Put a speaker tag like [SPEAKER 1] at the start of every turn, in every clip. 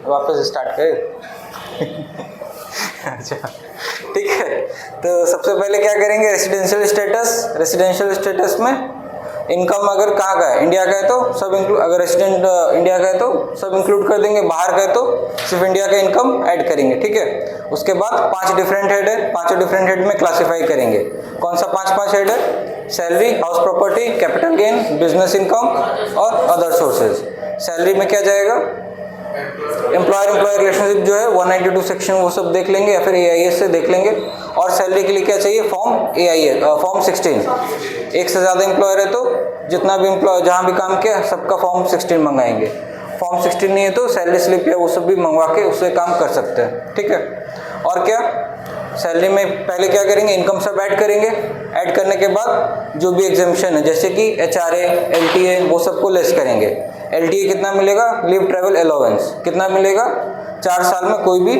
[SPEAKER 1] वापस स्टार्ट करें। अच्छा ठीक है, तो सबसे पहले क्या करेंगे, रेसिडेंशियल स्टेटस। रेसिडेंशियल स्टेटस में इनकम अगर कहाँ का है, इंडिया का है तो सब इंक्लूड, अगर रेसिडेंट इंडिया का है तो सब इंक्लूड कर देंगे, बाहर का है तो सिर्फ इंडिया का इनकम ऐड करेंगे। ठीक है, उसके बाद 5 डिफरेंट हेड है, 5 डिफरेंट हेड में क्लासिफाई करेंगे। कौन सा 5 हेड है, salary, house property, capital gain, business income और अदर सोर्सेज। सैलरी में क्या जाएगा, एम्प्लॉयर रिलेशनशिप जो है 192 सेक्शन वो सब देख लेंगे या फिर AIS से देख लेंगे। और सैलरी के लिए क्या चाहिए, फॉर्म AIS, फॉर्म 16। एक से ज़्यादा एम्प्लॉयर है तो जितना भी एम्प्लॉय जहाँ भी काम किया सबका फॉर्म 16 मंगाएंगे। फॉर्म 16 नहीं है तो सैलरी स्लिप या वो सब भी मंगवा के उससे काम कर सकते हैं। ठीक है, और क्या, सैलरी में पहले क्या करेंगे, इनकम सब ऐड करेंगे। ऐड करने के बाद जो भी एग्जेम्पशन है जैसे कि HRA, LTA वो सबको लेस करेंगे। LTA कितना मिलेगा, लीव ट्रैवल अलाउंस कितना मिलेगा, 4 साल में कोई भी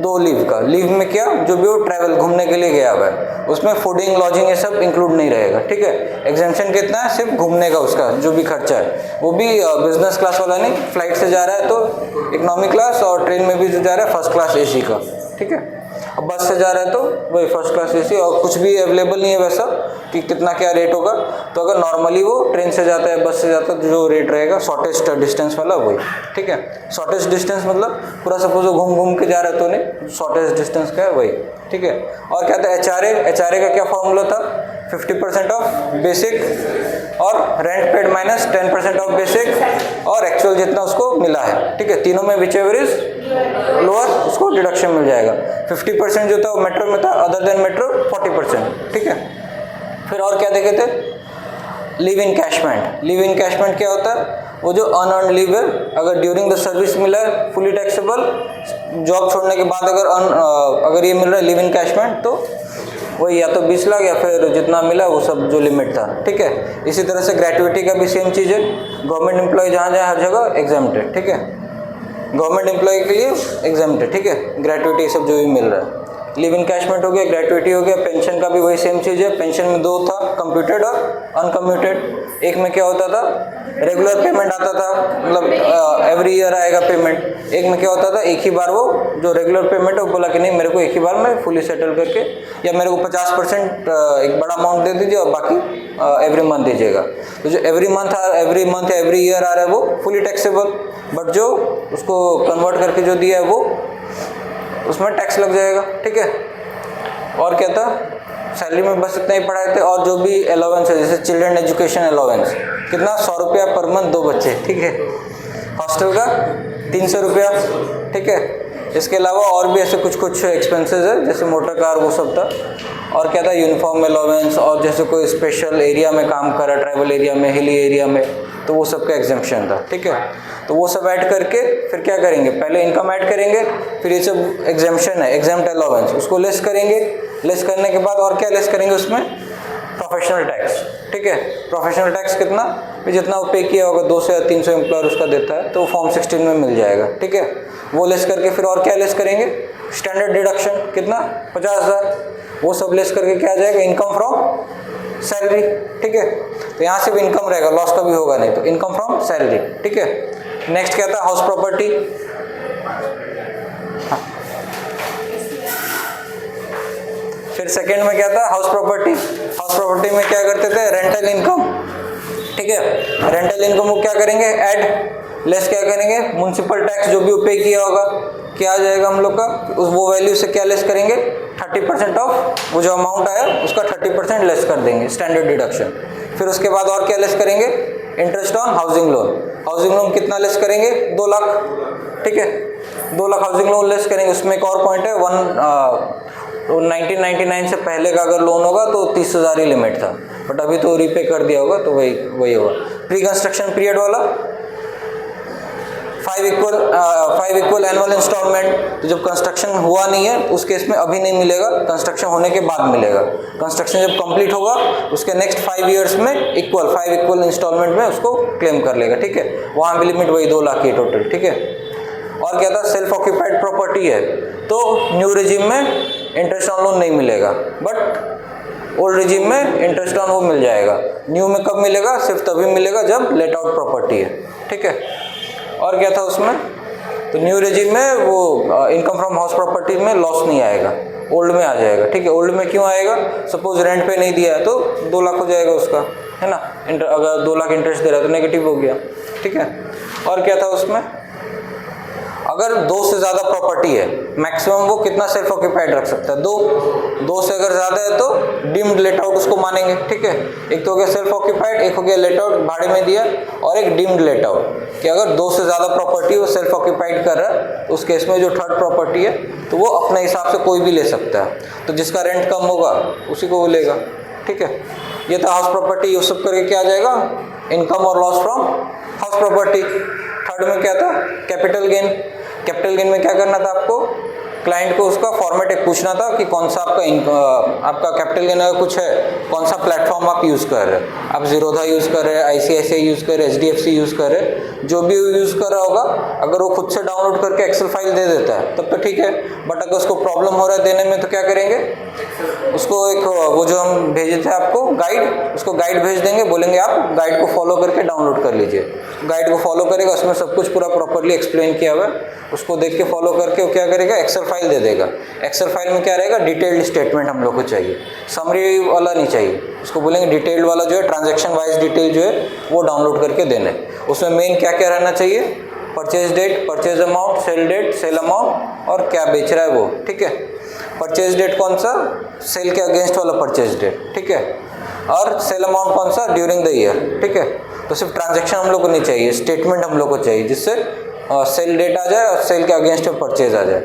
[SPEAKER 1] 2 लीव का। लीव में क्या, जो भी वो ट्रैवल घूमने के लिए गया हुआ है उसमें फूडिंग लॉजिंग ये सब इंक्लूड नहीं रहेगा। ठीक है, एग्जेम्पशन कितना है, सिर्फ घूमने का उसका जो भी खर्चा है, वो भी बिजनेस क्लास वाला नहीं, फ्लाइट से जा रहा है तो इकोनॉमी क्लास, और ट्रेन में भी जो जा रहा है फर्स्ट क्लास AC का। ठीक है, अब बस से जा रहा है तो वही फर्स्ट क्लास AC, और कुछ भी अवेलेबल नहीं है वैसा कि कितना क्या रेट होगा। तो अगर नॉर्मली वो ट्रेन से जाता है, बस से जाता है, जो रेट रहेगा शॉर्टेस्ट डिस्टेंस वाला वही। ठीक है, शॉर्टेस्ट डिस्टेंस मतलब पूरा सपोज घूम घूम के जा रहा है तो नहीं, शॉर्टेस्ट डिस्टेंस का है वही। ठीक है, और क्या था, HRA का क्या फॉर्मूला था, 50% ऑफ बेसिक और rent paid minus 10% of basic और एक्चुअल जितना उसको मिला है। ठीक है, तीनों में विच एवर इज लोअर उसको डिडक्शन मिल जाएगा। 50% जो था वो मेट्रो में था, अदर देन मेट्रो 40%। ठीक है, फिर और क्या देखे थे, लीव इनकैशमेंट। लीव इनकैशमेंट क्या होता है, वो जो अनअर्न्ड लीव है अगर ड्यूरिंग द सर्विस मिला है फुली टैक्सेबल, जॉब छोड़ने के बाद अगर ये मिल रहा है लीव इनकैशमेंट तो वही या तो 20 लाख या फिर जितना मिला वो सब जो लिमिट था। ठीक है, इसी तरह से ग्रेट्युइटी का भी सेम चीज़ है, गवर्नमेंट एम्प्लॉय जहाँ जहाँ हर जगह एग्जाम्प्ट है। ठीक है, गवर्नमेंट एम्प्लॉय के लिए एग्जाम्प्ट है। ठीक है, ग्रेट्युइटी सब जो भी मिल रहा है, लीव इनकैशमेंट हो गया, ग्रेट्युइटी हो गया। पेंशन का भी वही सेम चीज़ है, पेंशन में 2 था, कंप्यूटेड और अनकम्प्यूटेड। एक में क्या होता था, रेगुलर पेमेंट आता था, मतलब एवरी ईयर आएगा पेमेंट। एक में क्या होता था, एक ही बार वो जो रेगुलर पेमेंट है वो बोला कि नहीं मेरे को एक ही बार में फुली सेटल करके, या मेरे को 50% एक बड़ा अमाउंट दे दीजिए और बाकी एवरी मंथ दीजिएगा। तो जो एवरी मंथ या एवरी ईयर आ रहा है वो फुली टैक्सेबल, बट जो उसको कन्वर्ट करके जो दिया है वो उसमें टैक्स लग जाएगा। ठीक है, और क्या था, सैलरी में बस इतना ही पढ़ाए थे। और जो भी अलाउंस है जैसे चिल्ड्रन एजुकेशन अलाउंस कितना, 100 रुपया पर मंथ 2 बच्चे। ठीक है, हॉस्टल का 300 रुपया। ठीक है, इसके अलावा और भी ऐसे कुछ एक्सपेंसेस है जैसे मोटर कार वो सब था। और क्या था, यूनिफॉर्म अलाउंस, और जैसे कोई स्पेशल एरिया में काम कर रहा है, ट्राइबल एरिया में, हिली एरिया में, तो वो सब का एग्जेम्पशन था। ठीक है, तो वो सब ऐड करके फिर क्या करेंगे, पहले इनकम ऐड करेंगे, फिर ये सब एग्जेम्पशन है, एग्जेम्प्ट अलाउंस, उसको लेस करेंगे। लेस करने के बाद और क्या लेस करेंगे उसमें, प्रोफेशनल टैक्स। ठीक है, प्रोफेशनल टैक्स कितना, जितना वो पे किया होगा 200 या 300 एम्प्लॉयर उसका देता है तो फॉर्म 16 में मिल जाएगा। ठीक है, वो लेस करके फिर और क्या लेस करेंगे, स्टैंडर्ड डिडक्शन कितना, 50,000, वो सब लेस करके क्या आ जाएगा, इनकम फ्रॉम सैलरी। ठीक है, तो यहाँ से भी इनकम रहेगा, लॉस का भी होगा नहीं, तो इनकम फ्रॉम सैलरी। ठीक है, नेक्स्ट क्या था, हाउस प्रॉपर्टी। फिर सेकंड में क्या था, हाउस प्रॉपर्टी। हाउस प्रॉपर्टी में क्या करते थे, रेंटल इनकम। ठीक है, रेंटल इनकम को क्या करेंगे, ऐड, लेस क्या करेंगे, म्युनिसिपल टैक्स जो भी पे किया होगा क्या आ जाएगा हम लोग का, उस वो वैल्यू से क्या लेस करेंगे, 30% ऑफ वो जो अमाउंट आया उसका 30% लेस कर देंगे, स्टैंडर्ड डिडक्शन। फिर उसके बाद और क्या लेस करेंगे, interest on housing loan. Housing loan कितना लेस करेंगे, 2 लाख। ठीक है, 2 लाख हाउसिंग लोन लेस करेंगे। उसमें एक और पॉइंट है, 1999 से पहले का अगर लोन होगा तो 30,000 ही लिमिट था, बट अभी तो रीपे कर दिया होगा तो वही होगा। प्री कंस्ट्रक्शन पीरियड वाला 5 इक्वल एनुअल इंस्टॉलमेंट, तो जब कंस्ट्रक्शन हुआ नहीं है उस केस में अभी नहीं मिलेगा, कंस्ट्रक्शन होने के बाद मिलेगा। कंस्ट्रक्शन जब कंप्लीट होगा उसके नेक्स्ट 5 ईयर्स में 5 इक्वल इंस्टॉलमेंट में उसको क्लेम कर लेगा। ठीक है, वहाँ भी लिमिट वही 2 लाख की टोटल। ठीक है, और क्या था, सेल्फ ऑक्यूपाइड प्रॉपर्टी है तो न्यू रिजीम में इंटरेस्ट ऑन लोन नहीं मिलेगा, बट ओल्ड रिजीम में इंटरेस्ट ऑन वो मिल जाएगा। न्यू में कब मिलेगा, सिर्फ तभी मिलेगा जब लेट आउट प्रॉपर्टी है। ठीक है, और क्या था उसमें, तो न्यू रेजिम में वो इनकम फ्रॉम हाउस प्रॉपर्टी में लॉस नहीं आएगा, ओल्ड में आ जाएगा। ठीक है, ओल्ड में क्यों आएगा? सपोज रेंट पे नहीं दिया है तो 2 लाख हो जाएगा उसका, है ना। अगर 2 लाख इंटरेस्ट दे रहा है तो नेगेटिव हो गया। ठीक है, और क्या था उसमें? अगर 2 से ज़्यादा प्रॉपर्टी है, मैक्सिमम वो कितना सेल्फ ऑक्यूपाइड रख सकता है? 2 से अगर ज़्यादा है तो डीम्ड लेट आउट उसको मानेंगे। ठीक है, एक तो हो गया सेल्फ ऑक्यूपाइड, एक हो गया लेट आउट भाड़े में दिया, और एक डीम्ड लेट आउट कि अगर 2 से ज़्यादा प्रॉपर्टी वो सेल्फ ऑक्यूपाइड कर रहा है, उस केस में जो थर्ड प्रॉपर्टी है तो वो अपने हिसाब से कोई भी ले सकता है, तो जिसका रेंट कम होगा उसी को वो लेगा। ठीक है, ये था हाउस प्रॉपर्टी। ये सब करके क्या आ जाएगा? इनकम और loss from house property. Third में क्या था? Capital gain. कैपिटल गेन में क्या करना था आपको? क्लाइंट को उसका फॉर्मेट एक पूछना था कि कौन सा आपका कैपिटल गेन अगर कुछ है, कौन सा प्लेटफॉर्म आप यूज़ कर रहे हैं। आप जीरोधा यूज़ कर रहे हैं, ICICI यूज़ कर रहे हैं, HDFC यूज़ कर रहे हैं, जो भी यूज़ कर रहा होगा, अगर वो खुद से डाउनलोड करके एक्सेल फाइल दे देता है तब तो ठीक है, बट अगर उसको प्रॉब्लम हो रहा है देने में तो क्या करेंगे? उसको एक वो जो हम भेजे थे आपको गाइड, उसको गाइड भेज देंगे, बोलेंगे आप गाइड को फॉलो करके डाउनलोड कर लीजिए। गाइड को फॉलो करेगा, उसमें सब कुछ पूरा प्रॉपर्ली एक्सप्लेन किया हुआ है, उसको देख के फॉलो करके वो क्या करेगा? एक्सेल फाइल दे देगा। एक्सेल फाइल में क्या रहेगा? डिटेल्ड स्टेटमेंट हम लोग को चाहिए, समरी वाला नहीं चाहिए। उसको बोलेंगे डिटेल्ड वाला जो है, ट्रांजैक्शन वाइज डिटेल जो है वो डाउनलोड करके देना है। उसमें मेन क्या क्या रहना चाहिए? Purchase date, purchase amount, sale date, sale amount, और क्या बेच रहा है वो। ठीक है, परचेज डेट कौन सा? सेल के अगेंस्ट वाला परचेज डेट। ठीक है, और सेल अमाउंट कौन सा? During the year. ठीक है, तो सिर्फ ट्रांजैक्शन हम लोग को नहीं चाहिए, स्टेटमेंट हम लोग को चाहिए, जिससे सेल डेट आ जाए और सेल के अगेंस्ट में परचेज आ जाए।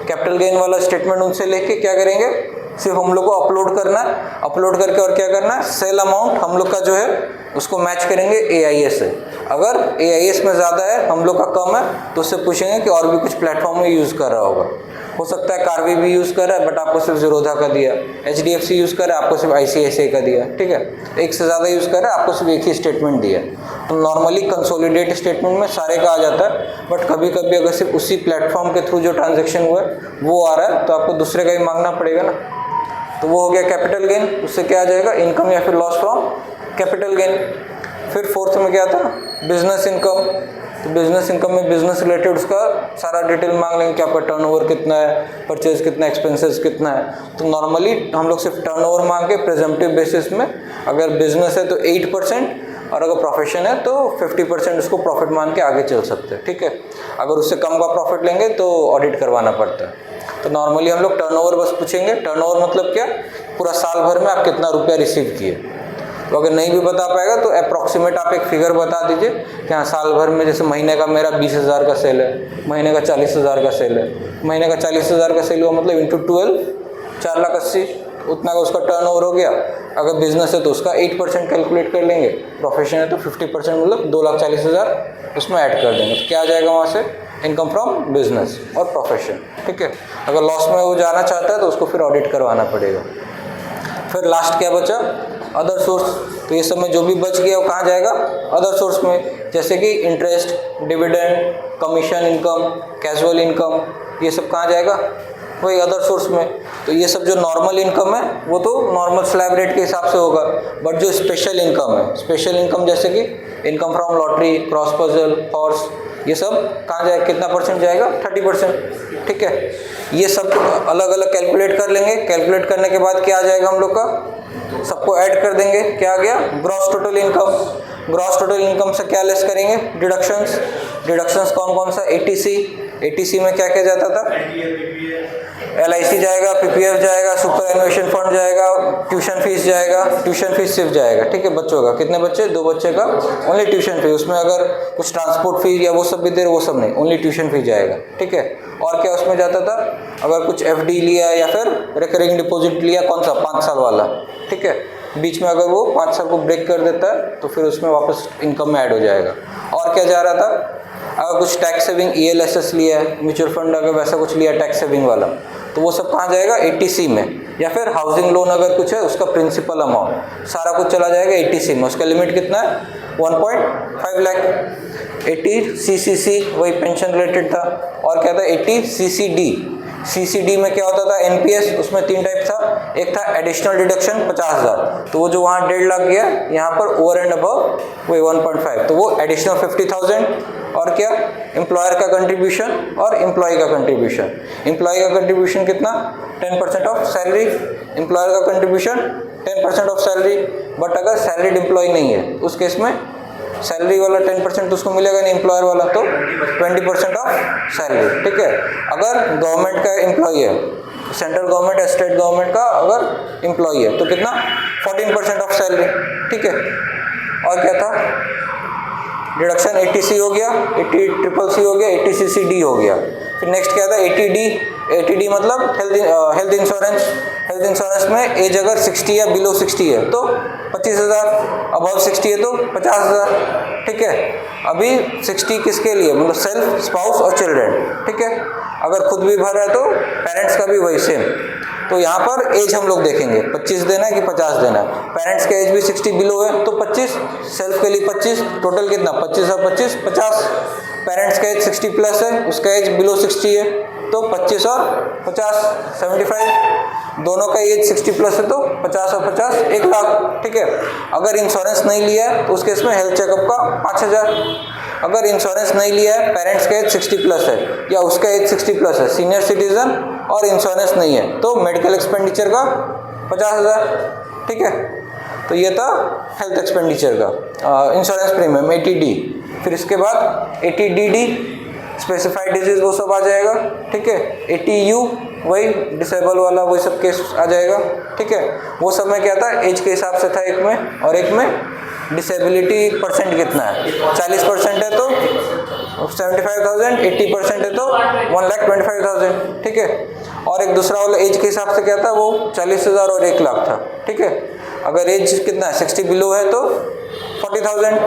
[SPEAKER 1] कैपिटल गेन वाला स्टेटमेंट उनसे लेके क्या करेंगे? सिर्फ हम लोग को अपलोड करना है, अपलोड करके और क्या करना है? सेल अमाउंट हम लोग का जो है उसको मैच करेंगे AIS से। अगर AIS में ज़्यादा है, हम लोग का कम है, तो उससे पूछेंगे कि और भी कुछ प्लेटफॉर्म में यूज़ कर रहा होगा। हो सकता है कार्वी भी यूज़ कर रहा है बट आपको सिर्फ जीरोधा का दिया, HDFC यूज़ कर रहा है, आपको सिर्फ ICICI का दिया। ठीक है, एक से ज़्यादा यूज़ कर रहा है, आपको सिर्फ एक ही स्टेटमेंट दिया। तो नॉर्मली कंसोलिडेट स्टेटमेंट में सारे का आ जाता है, बट कभी कभी अगर सिर्फ उसी प्लेटफॉर्म के थ्रू जो ट्रांजेक्शन हुआ है वो आ रहा है तो आपको दूसरे का ही मांगना पड़ेगा ना। तो वो हो गया कैपिटल गेन, उससे क्या आ जाएगा? इनकम या फिर लॉस फ्रॉम कैपिटल गेन। फिर फोर्थ में क्या था? Business income. तो बिजनेस इनकम में बिजनेस रिलेटेड उसका सारा डिटेल मांग लेंगे कि आपका टर्नओवर कितना है, परचेज कितना, एक्सपेंसेस कितना है। तो नॉर्मली हम लोग सिर्फ टर्नओवर मांग के प्रेजेंटिव बेसिस में, अगर बिजनेस है तो 8%, और अगर प्रोफेशन है तो 50% उसको प्रॉफिट मान के आगे चल सकते हैं। ठीक है, अगर उससे कम का प्रॉफिट लेंगे तो ऑडिट करवाना पड़ता है। तो नॉर्मली हम लोग टर्नओवर बस पूछेंगे। टर्नओवर मतलब क्या? पूरा साल भर में आप कितना रुपया रिसीव किए। तो अगर नहीं भी बता पाएगा तो अप्रॉक्सीमेट आप एक फिगर बता दीजिए कि हाँ साल भर में, जैसे महीने का मेरा 20,000 का सेल है, महीने का 40,000 का सेल है, महीने का 40,000 का सेल हुआ मतलब इंटू 12 4,80,000, उतना का उसका टर्नओवर हो गया। अगर बिजनेस है तो उसका 8% कैलकुलेट कर लेंगे, प्रोफेशन है तो 50% मतलब 2,40,000 उसमें ऐड कर देंगे। तो क्या आ जाएगा वहाँ से? इनकम फ्रॉम बिजनेस और प्रोफेशन। ठीक है, अगर लॉस में वो जाना चाहता है तो उसको फिर ऑडिट करवाना पड़ेगा। फिर लास्ट क्या बचा? Other source. तो ये सब में जो भी बच गया वो कहाँ जाएगा? अदर सोर्स में, जैसे कि interest, dividend, commission income, casual income, ये सब कहाँ जाएगा? वही अदर सोर्स में। तो ये सब जो नॉर्मल इनकम है वो तो नॉर्मल स्लैब रेट के हिसाब से होगा, बट जो स्पेशल इनकम है, स्पेशल इनकम जैसे कि income from lottery, cross puzzle, horse, ये सब कहाँ जाएगा? कितना परसेंट जाएगा? 30%। ठीक है, ये सब अलग अलग कैलकुलेट कर लेंगे। कैलकुलेट करने के बाद क्या आ जाएगा हम लोग का? सबको ऐड कर देंगे। क्या आ गया? Gross total income. Gross total income से क्या लेस करेंगे? डिडक्शंस। डिडक्शंस कौन कौन सा? ATC। ATC में क्या क्या जाता था? LIC जाएगा, PPF जाएगा, सुपर एनुएशन फंड जाएगा, ट्यूशन फीस जाएगा। ट्यूशन फीस सिर्फ जाएगा, ठीक है, बच्चों का। कितने बच्चे? 2 बच्चे का ओनली ट्यूशन फीस। उसमें अगर कुछ ट्रांसपोर्ट फीस या वो सब भी दे रहे, वो सब नहीं, ओनली ट्यूशन फीस जाएगा। ठीक है, और क्या उसमें जाता था? अगर कुछ FD लिया या फिर रिकरिंग डिपॉजिट लिया, कौन सा? 5 साल वाला। ठीक है, बीच में अगर वो 5 साल को ब्रेक कर देता है तो फिर उसमें वापस इनकम में ऐड हो जाएगा। और क्या जा रहा था? अगर कुछ टैक्स सेविंग ELSS लिया है, म्यूचुअल फंड अगर वैसा कुछ लिया टैक्स सेविंग वाला, तो वो सब कहाँ जाएगा? ATC में। या फिर हाउसिंग लोन अगर कुछ है, उसका प्रिंसिपल अमाउंट सारा कुछ चला जाएगा ATC में। उसका लिमिट कितना है? 1.5 लाख। 80 CCC वही पेंशन रिलेटेड था। और क्या था? 80 CCD, CCD में क्या होता था, NPS, उसमें 3 टाइप था। एक था एडिशनल डिडक्शन 50,000, तो वो जो वहाँ 1.5 लाख गया, यहाँ पर ओवर एंड अबव वही 1.5, तो वो एडिशनल 50,000। और क्या, एम्प्लॉयर का कंट्रीब्यूशन और एम्प्लॉय का कंट्रीब्यूशन। एम्प्लॉय का कंट्रीब्यूशन कितना, 10% ऑफ सैलरी, एम्प्लॉयर का कंट्रीब्यूशन 10% ऑफ सैलरी। बट अगर सैलरीड एम्प्लॉय नहीं है उस केस में सैलरी वाला 10% उसको मिलेगा नहीं, एम्प्लॉयर वाला तो 20% ऑफ सैलरी। ठीक है, अगर गवर्नमेंट का एम्प्लॉय है, सेंट्रल गवर्नमेंट या स्टेट गवर्नमेंट का अगर एम्प्लॉय है तो कितना, 14% ऑफ सैलरी। ठीक है, और क्या था, डिडक्शन 80C हो गया, 80CCC हो गया, 80CCD हो गया। फिर नेक्स्ट क्या था, 80D। 80D मतलब हेल्थ इंश्योरेंस। हेल्थ इंश्योरेंस में एज अगर 60 या बिलो 60 है तो 25,000, अबव 60 है तो 50,000। ठीक है, अभी 60 किसके लिए, मतलब सेल्फ, स्पाउस और चिल्ड्रेन। ठीक है, अगर खुद भी भर रहा है तो पेरेंट्स का भी वही सेम। तो यहाँ पर एज हम लोग देखेंगे 25 देना है कि 50 देना है। पेरेंट्स का एज भी 60 बिलो है तो 25, सेल्फ के लिए 25, टोटल कितना, 25 और 25 50। पेरेंट्स का एज 60 प्लस है, उसका एज बिलो 60 है तो 25 और 50 75। दोनों का एज 60 प्लस है तो 50 और 50 1 लाख। ठीक है, अगर इंश्योरेंस नहीं लिया है तो उस केस में हेल्थ चेकअप का 5,000। अगर इंश्योरेंस नहीं लिया है, पेरेंट्स का एज 60 प्लस है या उसका एज 60 प्लस है, सीनियर सिटीजन और इंश्योरेंस नहीं है तो मेडिकल एक्सपेंडिचर का 50,000। ठीक है, तो ये था हेल्थ एक्सपेंडिचर का इंश्योरेंस प्रीमियम 80D। फिर इसके बाद 80DD स्पेसिफाइड डिजीज वो सब आ जाएगा। ठीक है, 80U वही डिसेबल वाला वही सब केस आ जाएगा। ठीक है, वो सब में क्या था, एज के हिसाब से था एक में, और एक में डिसेबिलिटी परसेंट कितना है, 40% है तो 75,000, 80% है तो 1,25,000। ठीक है, और एक दूसरा वाला एज के हिसाब से क्या था, वो 40,000 और 1 लाख था। ठीक है, अगर एज कितना है, 60 बिलो है तो 40,000,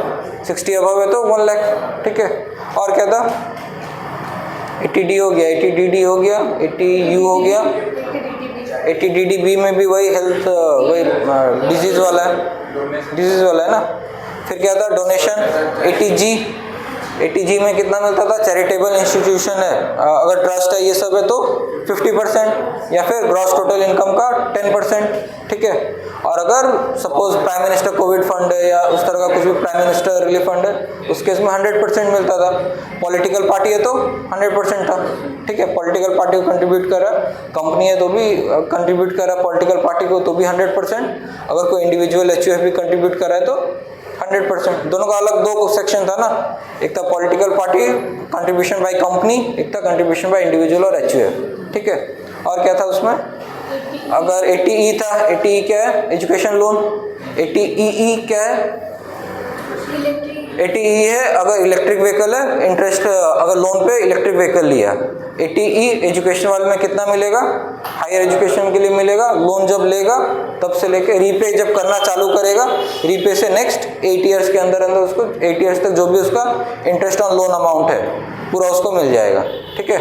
[SPEAKER 1] 60 अबव है तो 1 लाख। ठीक है, और क्या था, 80D हो गया, 80DD हो गया, 80U हो गया, 80DDB में भी वही हेल्थ वही डिजीज वाला है ना। फिर क्या था, डोनेशन 80G। 80G में कितना मिलता था, चैरिटेबल इंस्टीट्यूशन है, अगर ट्रस्ट है ये सब है तो 50% या फिर ग्रॉस टोटल इनकम का 10%। ठीक है, और अगर suppose prime minister Covid fund है या उस तरह का कुछ भी प्राइम मिनिस्टर रिलीफ फंड है, उस केस में 100% मिलता था। पॉलिटिकल पार्टी है तो 100% था। ठीक है, पॉलिटिकल पार्टी को कंट्रीब्यूट कर रहा, कंपनी है तो भी कंट्रीब्यूट कर रहा पॉलिटिकल पार्टी को तो भी 100%, अगर कोई इंडिविजुअल HUF भी कंट्रीब्यूट कर रहा है तो 100%। दोनों का अलग 2 सेक्शन था ना, एक था political party contribution by company, एक था कंट्रीब्यूशन बाय इंडिविजुअल और HUF। ठीक है, और क्या था उसमें, अगर 80E था, 80E क्या है, एजुकेशन लोन। 80EE क्या है, 80E है अगर इलेक्ट्रिक व्हीकल है, इंटरेस्ट अगर लोन पे इलेक्ट्रिक व्हीकल लिया। 80E एजुकेशन वाले में कितना मिलेगा, हायर एजुकेशन के लिए मिलेगा, लोन जब लेगा तब से लेके रीपे जब करना चालू करेगा, रीपे से नेक्स्ट 8 ईयर्स के अंदर उसको 8 ईयर्स तक जो भी उसका इंटरेस्ट ऑन लोन अमाउंट है पूरा उसको मिल जाएगा। ठीक है,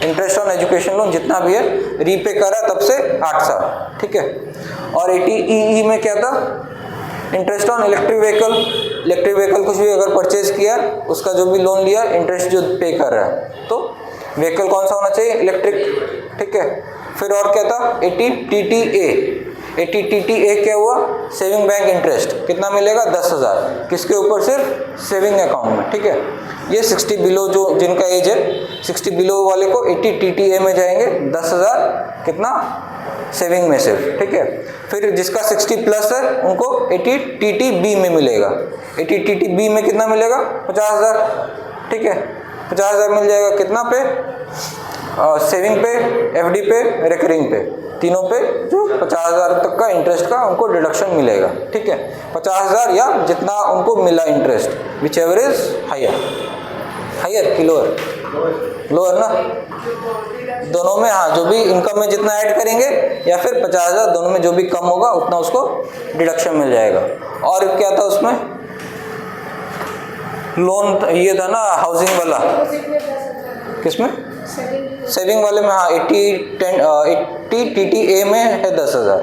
[SPEAKER 1] इंटरेस्ट ऑन एजुकेशन लोन जितना भी है रीपे करा तब से 8 साल। ठीक है, और 80EE में क्या था, इंटरेस्ट ऑन इलेक्ट्रिक व्हीकल कुछ भी अगर परचेज किया, उसका जो भी लोन लिया, इंटरेस्ट जो पे कर रहा है, तो व्हीकल कौन सा होना चाहिए, इलेक्ट्रिक। ठीक है, फिर और क्या था, 80TTA। 80TTA क्या हुआ, सेविंग बैंक इंटरेस्ट कितना मिलेगा, 10,000, किसके ऊपर, सिर्फ सेविंग अकाउंट में। ठीक है, ये 60 बिलो जो जिनका एज है, 60 बिलो वाले को 80TTA में जाएंगे, 10,000 कितना, सेविंग में सिर्फ। ठीक है, फिर जिसका 60 प्लस है उनको 80TTB में मिलेगा। 80TTB में कितना मिलेगा, 50,000। ठीक है, 50,000 मिल जाएगा कितना पे, सेविंग पे, FD पे, रिकरिंग पे, तीनों पे जो 50,000 तक का इंटरेस्ट का उनको डिडक्शन मिलेगा। ठीक है, 50,000 या जितना उनको मिला interest, whichever is higher कि लोअर ना, दोनों में, हाँ, जो भी इनकम में जितना ऐड करेंगे या फिर 50,000 दोनों में जो भी कम होगा उतना उसको डिडक्शन मिल जाएगा। और क्या था उसमें, लोन ये था ना हाउसिंग वाला, किसमें, सेविंग वाले में, हाँ, 80TTA में है 10,000,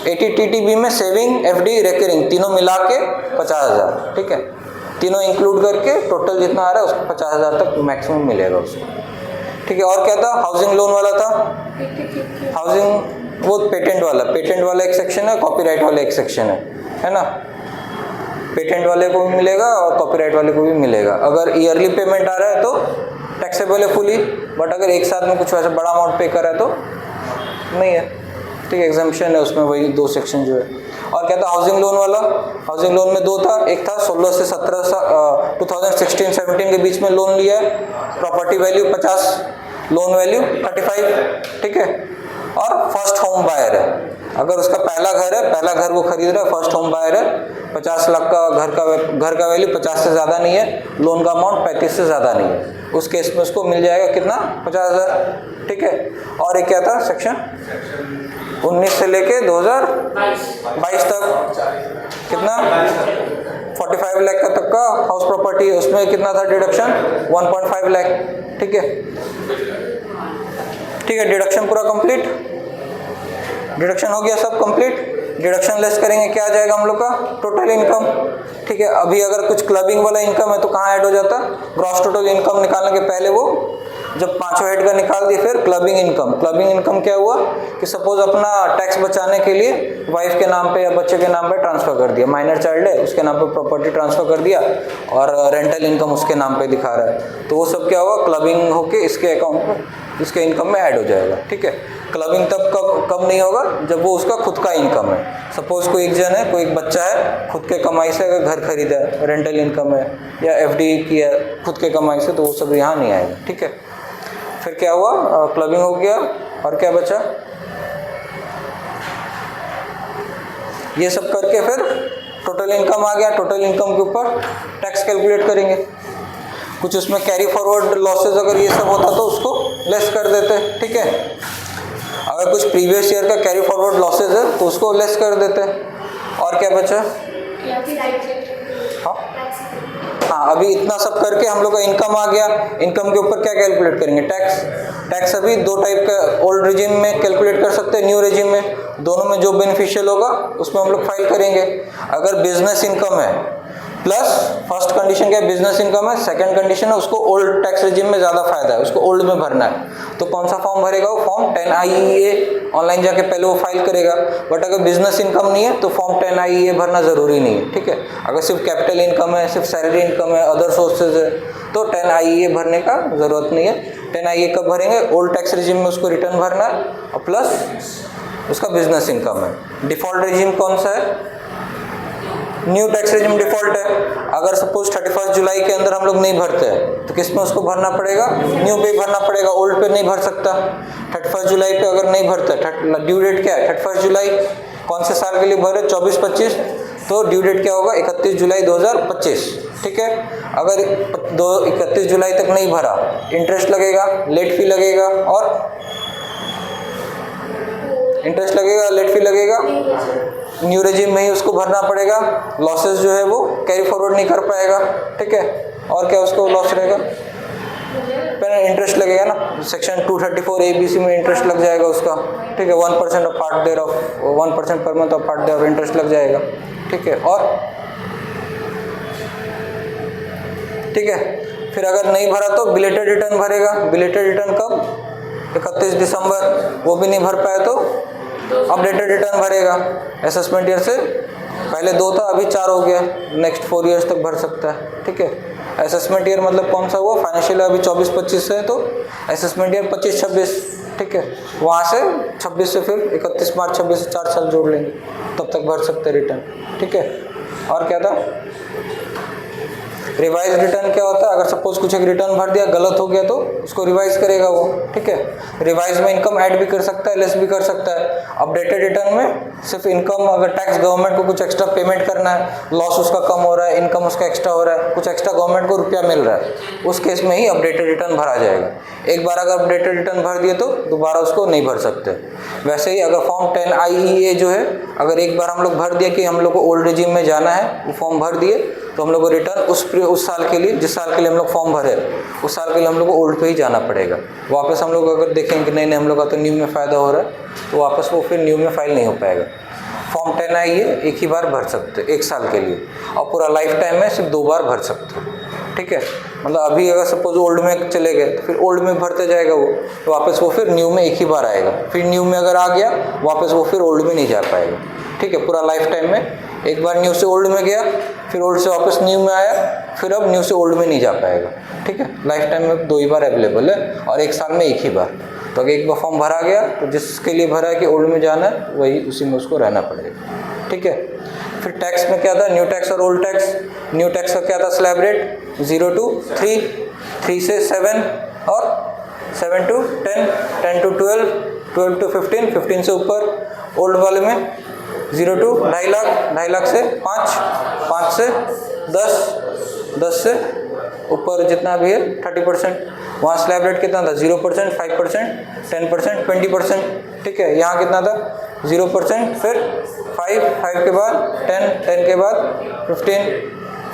[SPEAKER 1] 80TTB में सेविंग, FD, रिकरिंग तीनों मिला के 50,000। ठीक है, तीनों इंक्लूड करके टोटल जितना आ रहा है उसको 50,000 तक मैक्सिमम मिलेगा उसको। ठीक है। और क्या था, हाउसिंग लोन वाला था, हाउसिंग वो पेटेंट वाला एक सेक्शन है, कॉपीराइट वाला एक सेक्शन है ना। पेटेंट वाले को भी मिलेगा और कॉपीराइट वाले को भी मिलेगा। अगर ईयरली पेमेंट आ रहा है तो टैक्सेबल है फुली, बट अगर एक साथ में कुछ वैसा बड़ा अमाउंट पे करा है तो नहीं है, ठीक है, एग्जाम्पशन है उसमें, वही 2 सेक्शन जो है। और क्या था, हाउसिंग लोन वाला, हाउसिंग लोन में 2 था, एक था 16 से 17 2016-17 के बीच में लोन लिया है, प्रॉपर्टी वैल्यू 50, लोन वैल्यू 35, ठीक है। और फर्स्ट होम बायर है, अगर उसका पहला घर वो खरीद रहा है, फर्स्ट होम बायर है, 50 लाख का घर का वैल्यू 50 से ज़्यादा नहीं है, लोन का अमाउंट 35 से ज़्यादा नहीं है, उस केस में उसको मिल जाएगा कितना, 50,000, ठीक है। और एक क्या था सेक्शन 19 से लेके 2022 तक कितना, 45 लाख का तक का हाउस प्रॉपर्टी है, उसमें कितना था डिडक्शन, 1.5 लाख, ठीक है। ठीक है, डिडक्शन पूरा कंप्लीट, डिडक्शन हो गया सब कंप्लीट। डिडक्शन लेस करेंगे क्या आ जाएगा हम लोग का, टोटल इनकम, ठीक है। अभी अगर कुछ क्लबिंग वाला इनकम है तो कहाँ ऐड हो जाता, ग्रॉस टोटल इनकम निकालने के पहले वो जब 5 हेड का निकाल दिए, फिर क्लबिंग इनकम क्या हुआ कि सपोज अपना टैक्स बचाने के लिए वाइफ के नाम पे या बच्चे के नाम पे ट्रांसफर कर दिया, माइनर चाइल्ड है उसके नाम पे प्रॉपर्टी ट्रांसफर कर दिया और रेंटल इनकम उसके नाम पे दिखा रहा है, तो वो सब क्या हुआ, क्लबिंग होके इसके अकाउंट में, इसके इनकम में ऐड हो जाएगा, ठीक है। क्लबिंग तब कब नहीं होगा, जब वो उसका खुद का इनकम है। सपोज कोई एक जन है, कोई एक बच्चा है, खुद के कमाई से अगर घर खरीदा है, रेंटल इनकम है या एफडी किया खुद के कमाई से, तो वो सब यहाँ नहीं आएगा, ठीक है। फिर क्या हुआ, क्लबिंग हो गया, और क्या बचा, ये सब करके फिर टोटल इनकम आ गया। टोटल इनकम के ऊपर टैक्स कैलकुलेट करेंगे, कुछ उसमें कैरी फॉरवर्ड लॉसेज अगर ये सब होता तो उसको लेस कर देते, ठीक है। अगर कुछ प्रीवियस ईयर का कैरी फॉरवर्ड लॉसेज है तो उसको लेस कर देते। और क्या बचा, हाँ, अभी इतना सब करके हम लोग का इनकम आ गया। इनकम के ऊपर क्या कैलकुलेट करेंगे, टैक्स अभी 2 टाइप का, ओल्ड रिजिम में कैलकुलेट कर सकते हैं, न्यू रिजिम में, दोनों में जो बेनिफिशियल होगा उसमें हम लोग फाइल करेंगे। अगर बिजनेस इनकम है प्लस फर्स्ट कंडीशन क्या है, बिजनेस इनकम है, सेकंड कंडीशन है उसको ओल्ड टैक्स रिजिम में ज़्यादा फायदा है, उसको ओल्ड में भरना है, तो कौन सा फॉर्म भरेगा, वो फॉर्म 10 IEA ऑनलाइन जाके पहले वो फाइल करेगा। बट अगर बिजनेस इनकम नहीं है तो फॉर्म 10 IEA भरना ज़रूरी नहीं है, ठीक है। अगर सिर्फ कैपिटल इनकम है, सिर्फ सैलरी इनकम है, अदर सोर्सेज है, तो 10 IEA भरने का ज़रूरत नहीं है। 10 IEA कब भरेंगे, ओल्ड टैक्स रिजिम में उसको रिटर्न भरना है, और प्लस उसका बिजनेस इनकम है। डिफॉल्ट रिजिम कौन सा है, न्यू टैक्स रेजिम डिफॉल्ट है। अगर सपोज 31 जुलाई के अंदर हम लोग नहीं भरते हैं तो किस में उसको भरना पड़ेगा, न्यू पे भरना पड़ेगा, ओल्ड पे नहीं भर सकता। 31 जुलाई पे अगर नहीं भरता, ड्यू डेट क्या है 31 जुलाई, कौन से साल के लिए भरे 24-25, तो ड्यू डेट क्या होगा 31 जुलाई 2025, ठीक है। अगर 31 जुलाई तक नहीं भरा, इंटरेस्ट लगेगा, लेट फी लगेगा, और इंटरेस्ट लगेगा, लेट फी लगेगा, न्यू रेजिम में ही उसको भरना पड़ेगा। लॉसेस जो है वो कैरी फॉरवर्ड नहीं कर पाएगा, ठीक है। और क्या उसको लॉस रहेगा, इंटरेस्ट लगेगा ना, सेक्शन 234 ABC में इंटरेस्ट लग जाएगा उसका, ठीक है। 1% of part thereof 1% per month of part thereof interest लग जाएगा, ठीक है। और ठीक है, फिर अगर नहीं भरा तो बिलेटेड रिटर्न भरेगा। बिलेटेड रिटर्न कब, 31 दिसंबर, वो भी नहीं भर पाए तो अपडेटेड रिटर्न भरेगा। असेसमेंट ईयर से पहले 2 था, अभी 4 हो गया, नेक्स्ट 4 ईयर्स तक भर सकता है, ठीक है। असेसमेंट ईयर मतलब कौन सा हुआ, फाइनेंशियल अभी 24-25 है तो असेसमेंट ईयर 25-26, ठीक है। वहाँ से 26 से फिर 31 मार्च 26 से 4 साल जोड़ लेंगे, तब तक भर सकते हैं रिटर्न, ठीक है। और क्या था, रिवाइज रिटर्न क्या होता है, अगर सपोज कुछ एक रिटर्न भर दिया गलत हो गया तो उसको रिवाइज करेगा वो, ठीक है। रिवाइज में इनकम ऐड भी कर सकता है, लेस भी कर सकता है। अपडेटेड रिटर्न में सिर्फ इनकम, अगर टैक्स गवर्नमेंट को कुछ एक्स्ट्रा पेमेंट करना है, लॉस उसका कम हो रहा है, इनकम उसका एक्स्ट्रा हो रहा है, कुछ एक्स्ट्रा गवर्नमेंट को रुपया मिल रहा है, उस केस में ही अपडेटेड रिटर्न भरा जाएगा। एक बार अगर अपडेटेड रिटर्न भर दिए तो दोबारा उसको नहीं भर सकते। वैसे ही अगर फॉर्म 10 IEA जो है, अगर एक बार हम लोग भर दिया कि हम लोग को ओल्ड रिजिम में जाना है, वो फॉर्म भर दिए तो हम लोग को रिटर्न उस साल के लिए, जिस साल के लिए हम लोग फॉर्म भरे उस साल के लिए हम लोग को ओल्ड पे ही जाना पड़ेगा। वापस हम लोग अगर देखेंगे कि नहीं हम लोग का तो न्यू में फ़ायदा हो रहा है, तो वापस वो फिर न्यू में फाइल नहीं हो पाएगा। फॉर्म 10 IEA एक ही बार भर सकते, 1 साल के लिए, और पूरा लाइफ टाइम में सिर्फ 2 बार भर सकते। ठीक है, मतलब अभी अगर सपोज ओल्ड में चले गए तो फिर ओल्ड में भरते जाएगा वो, तो वापस वो फिर न्यू में एक ही बार आएगा, फिर न्यू में अगर आ गया वापस वो फिर ओल्ड में नहीं जा पाएगा। ठीक है, पूरा लाइफ टाइम में एक बार न्यू से ओल्ड में गया, फिर ओल्ड से वापस न्यू में आया, फिर अब न्यू से ओल्ड में नहीं जा पाएगा। ठीक है, लाइफ टाइम में 2 ही बार अवेलेबल है और एक साल में एक ही बार। तो अगर एक बार फॉर्म भरा गया तो जिसके लिए भरा है कि ओल्ड में जाना है वही उसी में उसको रहना पड़ेगा। ठीक है, फिर टैक्स में क्या था, न्यू टैक्स और ओल्ड टैक्स। न्यू टैक्स का क्या था स्लैब रेट 0 to 3, 3 से 7 और 7 to 10, 10 to 12, 12 to 15, 15 से ऊपर। ओल्ड वाले में 0 to 2.5 लाख, 2.5 लाख से 5, 5 से 10, 10 से ऊपर जितना भी है 30%। वहाँ स्लैब रेट कितना था 0%, 5%, 10%, 20%। ठीक है, यहाँ कितना था 0%, फिर 5 के बाद 10, 10 के बाद 15,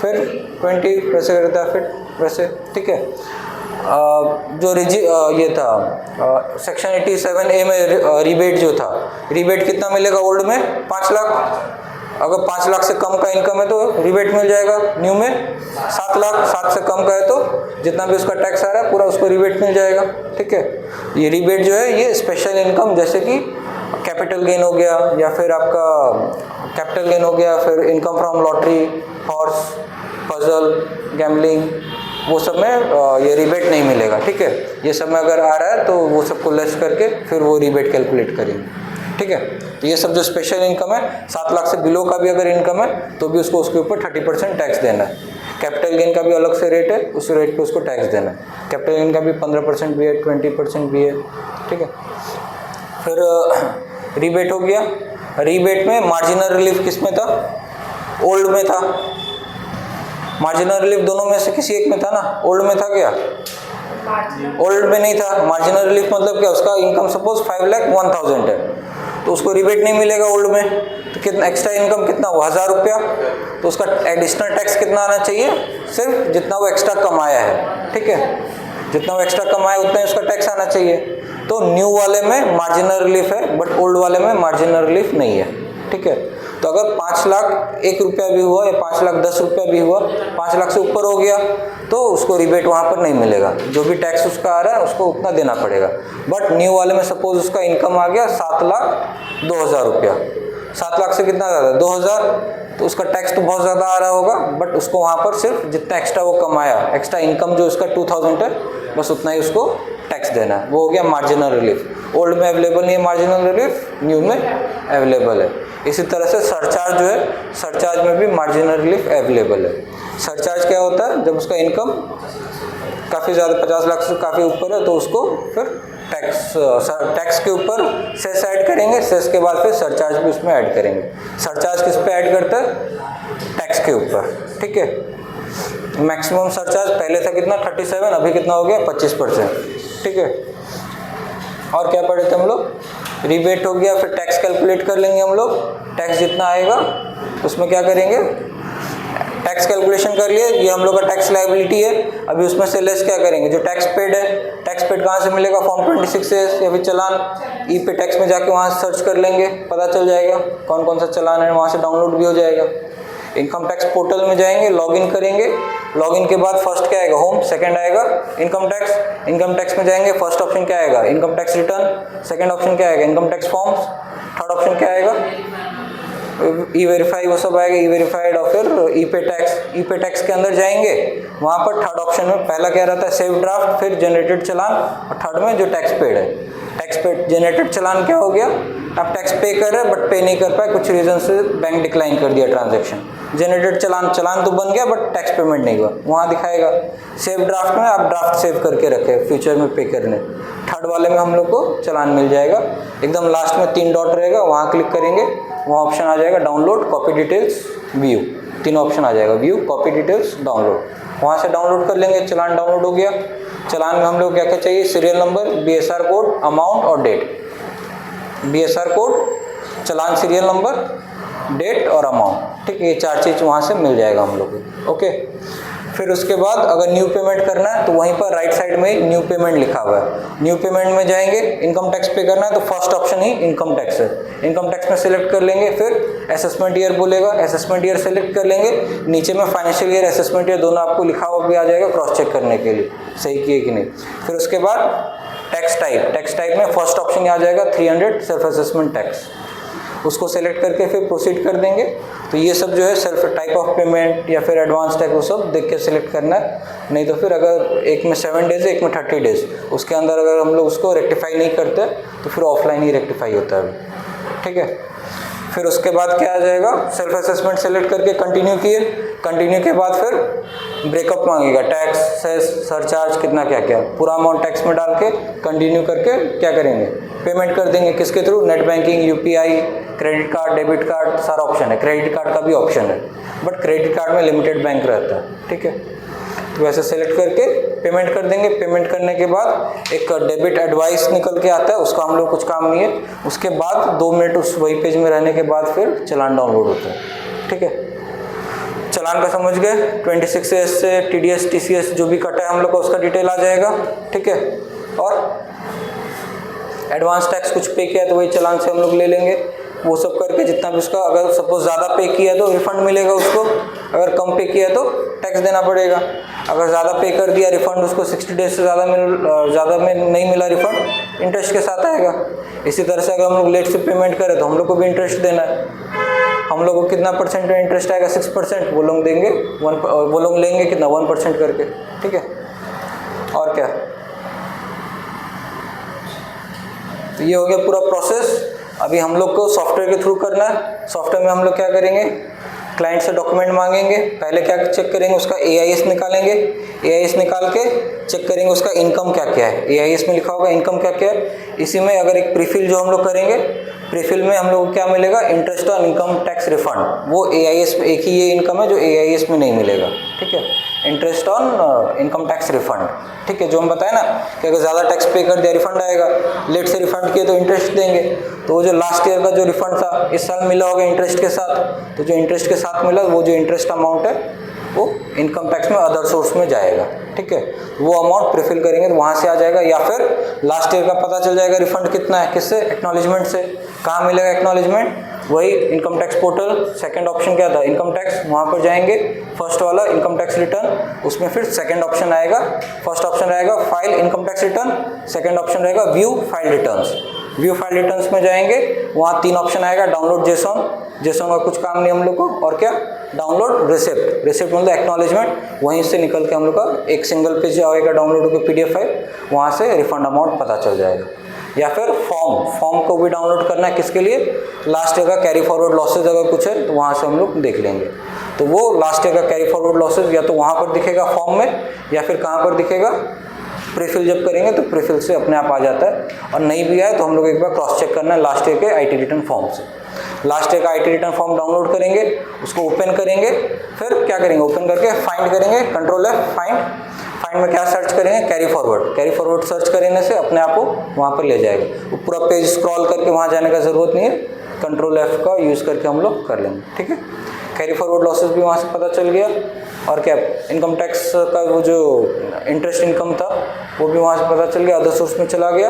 [SPEAKER 1] फिर 20, वैसे करता है फिर वैसे। ठीक है, जो ये था सेक्शन 87A में रिबेट जो था, रिबेट कितना मिलेगा ओल्ड में 5 लाख। अगर 5 लाख से कम का इनकम है तो रिबेट मिल जाएगा। न्यू में 7 लाख, 7 से कम का है तो जितना भी उसका टैक्स आ रहा है पूरा उसको रिबेट मिल जाएगा। ठीक है, ये रिबेट जो है ये स्पेशल इनकम जैसे कि कैपिटल गेन हो गया या फिर आपका कैपिटल गेन हो गया, फिर income from lottery, horse, puzzle, gambling, वो सब में ये रिबेट नहीं मिलेगा। ठीक है, ये सब में अगर आ रहा है तो वो सबको लेस करके फिर वो रिबेट कैलकुलेट करेंगे। ठीक है, तो ये सब जो स्पेशल इनकम है 7 लाख से बिलो का भी अगर इनकम है तो भी उसको उसके ऊपर 30% टैक्स देना है। कैपिटल गेन का भी अलग से रेट है, उस रेट पे उसको टैक्स देना है। कैपिटल गेन का भी 15% भी है, 20% भी है। ठीक है, फिर रिबेट हो गया। रिबेट में मार्जिनल रिलीफ किस में था, ओल्ड में था। मार्जिनल रिलीफ दोनों में से किसी एक में था ना, ओल्ड में था क्या, ओल्ड में नहीं था। मार्जिनल रिलीफ मतलब क्या, उसका इनकम सपोज 5,01,000 है तो उसको रिबेट नहीं मिलेगा ओल्ड में, तो कितना एक्स्ट्रा इनकम कितना हुआ 1000 रुपया, तो उसका एडिशनल टैक्स कितना आना चाहिए, सिर्फ जितना वो एक्स्ट्रा कमाया है। ठीक है, जितना वो एक्स्ट्रा कमाया उतना ही उसका टैक्स आना चाहिए। तो न्यू वाले में मार्जिनल रिलीफ है बट ओल्ड वाले में मार्जिनल रिलीफ नहीं है। ठीक है, तो अगर 5 लाख 1 रुपया भी हुआ या 5 लाख 10 रुपया भी हुआ, 5 लाख से ऊपर हो गया तो उसको रिबेट वहाँ पर नहीं मिलेगा। जो भी टैक्स उसका आ रहा है उसको उतना देना पड़ेगा। बट न्यू वाले में सपोज उसका इनकम आ गया 7,02,000 रुपया, 7 लाख से कितना ज़्यादा 2,000, तो उसका टैक्स तो बहुत ज़्यादा आ रहा होगा बट उसको वहाँ पर सिर्फ जितना एक्स्ट्रा वो कमाया, एक्स्ट्रा इनकम जो उसका 2,000 है बस उतना ही उसको टैक्स देना है। वो हो गया मार्जिनल रिलीफ। ओल्ड में अवेलेबल नहीं है मार्जिनल रिलीफ, न्यू में अवेलेबल है। इसी तरह से सरचार्ज जो है, सरचार्ज में भी मार्जिनल रिलीफ अवेलेबल है। सरचार्ज क्या होता है, जब उसका इनकम काफ़ी ज़्यादा 50 लाख से काफ़ी ऊपर है तो उसको फिर टैक्स के ऊपर सेस ऐड करेंगे, सेस के बाद फिर सरचार्ज भी उसमें ऐड करेंगे। सरचार्ज किस पे ऐड करता है, टैक्स के ऊपर। ठीक है, मैक्सिमम सरचार्ज पहले था कितना 37, अभी कितना हो गया 25%। ठीक है, और क्या पढ़े थे हम लोग, रिबेट हो गया, फिर टैक्स कैलकुलेट कर लेंगे हम लोग। टैक्स जितना आएगा उसमें क्या करेंगे, टैक्स कैलकुलेशन कर लिए, ये हम लोग का टैक्स लायबिलिटी है। अभी उसमें से लेस क्या करेंगे, जो टैक्स पेड है, टैक्स पेड कहाँ से मिलेगा, फॉर्म 26 से या फिर चलान ई पे टैक्स में जाके वहाँ सर्च कर लेंगे, पता चल जाएगा कौन कौन सा चलान है, वहाँ से डाउनलोड भी हो जाएगा। इनकम टैक्स पोर्टल में जाएंगे, लॉगिन करेंगे, लॉगिन के बाद फर्स्ट क्या आएगा, होम, सेकंड आएगा इनकम टैक्स। इनकम टैक्स में जाएंगे, फर्स्ट ऑप्शन क्या आएगा, income tax return, second option क्या आएगा, income tax forms, third option क्या आएगा, ई वेरीफाई, वो सब आएगा, ई वेरीफाइड और फिर ई पे टैक्स। ई पे टैक्स के अंदर जाएंगे, वहाँ पर थर्ड ऑप्शन में पहला क्या रहता है, सेव ड्राफ्ट, फिर जनरेटेड चलान, और थर्ड में जो टैक्स पेड है। टैक्स पेड जनरेटेड चलान क्या हो गया, आप टैक्स पे कर रहे हैं बट पे नहीं कर पाए, कुछ रीजन से बैंक डिक्लाइन कर दिया ट्रांजेक्शन। जनरेटेड चलान, चलान तो बन गया बट टैक्स पेमेंट नहीं हुआ, वहाँ दिखाएगा। सेव ड्राफ्ट में आप ड्राफ्ट सेव करके रखे फ्यूचर में पे करने। थर्ड वाले में हम लोग को चलान मिल जाएगा। एकदम लास्ट में 3 डॉट रहेगा, वहाँ क्लिक करेंगे, वहाँ ऑप्शन आ जाएगा download, copy details, view, 3 option आ जाएगा, व्यू, कॉपी डिटेल्स, डाउनलोड। वहाँ से डाउनलोड कर लेंगे, चलान डाउनलोड हो गया। चलान में हम लोग क्या क्या चाहिए, serial number, BSR code, amount और डेट। BSR कोड, चलान सीरियल नंबर, डेट और अमाउंट। ठीक है, ये 4 चीज़ वहाँ से मिल जाएगा हम लोग को। ओके, फिर उसके बाद अगर न्यू पेमेंट करना है तो वहीं पर राइट साइड में ही न्यू पेमेंट लिखा हुआ है। न्यू पेमेंट में जाएंगे, इनकम टैक्स पे करना है तो फर्स्ट ऑप्शन ही इनकम टैक्स है। इनकम टैक्स में सिलेक्ट कर लेंगे, फिर असेसमेंट ईयर बोलेगा, असेसमेंट ईयर सेलेक्ट कर लेंगे। नीचे में फाइनेंशियल ईयर, असेसमेंट ईयर दोनों आपको लिखा हुआ भी आ जाएगा क्रॉस चेक करने के लिए सही किए कि नहीं। फिर उसके बाद टैक्स टाइप में फर्स्ट ऑप्शन आ जाएगा 300 सेल्फ असेसमेंट टैक्स, उसको सेलेक्ट करके फिर प्रोसीड कर देंगे। तो ये सब जो है सेल्फ टाइप ऑफ पेमेंट या फिर एडवांस टैक्स वो सब देख के सिलेक्ट करना है। नहीं तो फिर अगर एक में 7 डेज है, एक में 30 डेज, उसके अंदर अगर हम लोग उसको रेक्टिफाई नहीं करते तो फिर ऑफलाइन ही रेक्टिफाई होता है, ठीक है। फिर उसके बाद क्या आ जाएगा, सेल्फ असेसमेंट सेलेक्ट करके कंटिन्यू किए। कंटिन्यू के बाद फिर ब्रेकअप मांगेगा, टैक्स, सेस, सरचार्ज कितना क्या क्या, पूरा अमाउंट टैक्स में डाल के कंटिन्यू करके क्या करेंगे, पेमेंट कर देंगे। किसके through, net banking, UPI, credit card, debit card, सारा ऑप्शन है। क्रेडिट कार्ड का भी ऑप्शन है, बट क्रेडिट कार्ड में लिमिटेड बैंक रहता है, ठीक है। तो वैसे सेलेक्ट करके पेमेंट कर देंगे। पेमेंट करने के बाद एक डेबिट एडवाइस निकल के आता है, उसका हम लोग कुछ काम नहीं है। उसके बाद 2 मिनट उस वही पेज में रहने के बाद फिर चालान डाउनलोड होता है, ठीक है। चालान का समझ गए, 26A से TDS TCS जो भी कटा है हम लोग का उसका डिटेल आ जाएगा, ठीक है। और एडवांस टैक्स कुछ पे किया है तो वही चालान से हम लोग ले लेंगे। वो सब करके जितना भी उसका, अगर सपोज ज़्यादा पे किया है तो रिफंड मिलेगा उसको, अगर कम पे किया है तो टैक्स देना पड़ेगा। अगर ज़्यादा पे कर दिया, रिफंड उसको 60 डेज से ज़्यादा में नहीं मिला रिफंड, इंटरेस्ट के साथ आएगा। इसी तरह से अगर हम लोग लेट से पेमेंट करें तो हम लोग को भी इंटरेस्ट देना है। हम लोग को कितना परसेंट का इंटरेस्ट आएगा, 6%, वो लोग देंगे वो लोग लेंगे कितना, 1% करके, ठीक है। और क्या, तो ये हो गया पूरा प्रोसेस। अभी हम लोग को सॉफ्टवेयर के थ्रू करना है। सॉफ्टवेयर में हम लोग क्या करेंगे, क्लाइंट से डॉक्यूमेंट मांगेंगे, पहले क्या चेक करेंगे, उसका AIS निकालेंगे। AIS निकाल के चेक करेंगे उसका इनकम क्या क्या है। AIS में लिखा होगा इनकम क्या क्या है। इसी में अगर एक प्रीफिल जो हम लोग करेंगे, प्रीफिल में हम लोग को क्या मिलेगा, interest on income tax refund. वो AIS में एक ही ये इनकम है जो AIS में नहीं मिलेगा, ठीक है। Interest on income tax refund, ठीक है। जो हम बताए ना कि अगर ज़्यादा टैक्स पे कर दिया रिफंड आएगा, लेट से रिफंड किए तो इंटरेस्ट देंगे। तो वो जो लास्ट ईयर का जो रिफंड था इस साल मिला होगा इंटरेस्ट के साथ, तो जो इंटरेस्ट के साथ मिला वो जो इंटरेस्ट अमाउंट है वो इनकम टैक्स में अदर सोर्स में जाएगा, ठीक है। वो अमाउंट प्रीफिल करेंगे तो वहाँ से आ जाएगा। या फिर लास्ट ईयर का पता चल जाएगा रिफंड कितना है, किससे, एक्नॉलेजमेंट से। कहाँ मिलेगा एक्नॉलेजमेंट, वही income tax portal, second option क्या था, इनकम टैक्स, वहाँ पर जाएंगे। फर्स्ट वाला इनकम टैक्स रिटर्न, उसमें फिर सेकंड ऑप्शन आएगा। फर्स्ट ऑप्शन रहेगा file income tax return, second option रहेगा view file returns. View file returns में जाएंगे, वहाँ 3 ऑप्शन आएगा, डाउनलोड जेसॉन, जेसॉन का कुछ काम नहीं हम लोग को, और क्या, डाउनलोड रिसिप्ट, रिसिप्ट मतलब एक्नॉलेजमेंट। वहीं से निकल के हम लोग का एक सिंगल पेज आएगा डाउनलोड होकर PDF फाइल, वहाँ से रिफंड अमाउंट पता चल जाएगा। या फिर फॉर्म को भी डाउनलोड करना है, किसके लिए, लास्ट ईयर का कैरी फॉरवर्ड लॉसेज अगर कुछ है तो वहाँ से हम लोग देख लेंगे। तो वो लास्ट ईयर का कैरी फॉरवर्ड लॉसेज या तो वहाँ पर दिखेगा फॉर्म में, या फिर कहाँ पर दिखेगा, प्रीफिल जब करेंगे तो प्रीफिल से अपने आप आ जाता है। और नहीं भी आए तो हम लोग एक बार क्रॉस चेक करना है लास्ट ईयर के IT रिटर्न फॉर्म से। लास्ट ईयर का IT रिटर्न फॉर्म डाउनलोड करेंगे, उसको ओपन करेंगे, फिर क्या करेंगे, ओपन करके फाइंड करेंगे, Ctrl F फाइंड में क्या सर्च करेंगे, कैरी फॉरवर्ड सर्च करने से अपने आप को वहाँ पर ले जाएगा। वो पूरा पेज स्क्रॉल करके वहाँ जाने का ज़रूरत नहीं है, Ctrl F का यूज़ करके हम लोग कर लेंगे, ठीक है। कैरी फॉरवर्ड लॉसेस भी वहाँ से पता चल गया। और क्या, इनकम टैक्स का वो जो इंटरेस्ट इनकम था वो भी वहाँ से पता चल गया, अदर सोर्स में चला गया।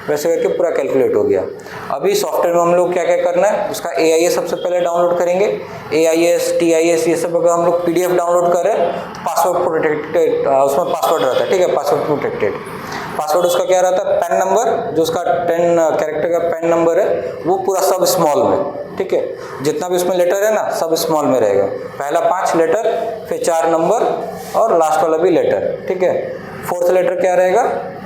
[SPEAKER 1] वैसे करके पूरा कैलकुलेट हो गया। अभी सॉफ्टवेयर में हम लोग क्या क्या करना है, उसका AIS सबसे पहले डाउनलोड करेंगे। AIS TIS ये सब अगर हम लोग PDF डाउनलोड करें तो पासवर्ड प्रोटेक्टेड, उसमें पासवर्ड रहता है, ठीक है, पासवर्ड प्रोटेक्टेड। पासवर्ड उसका क्या रहता है, पैन नंबर, जो उसका 10 कैरेक्टर का पैन नंबर है वो पूरा सब स्मॉल में, ठीक है। जितना भी उसमें लेटर है ना सब स्मॉल में रहेगा। पहला 5 लेटर, फिर 4 नंबर और लास्ट वाला भी लेटर, ठीक है। 4th लेटर क्या रहेगा,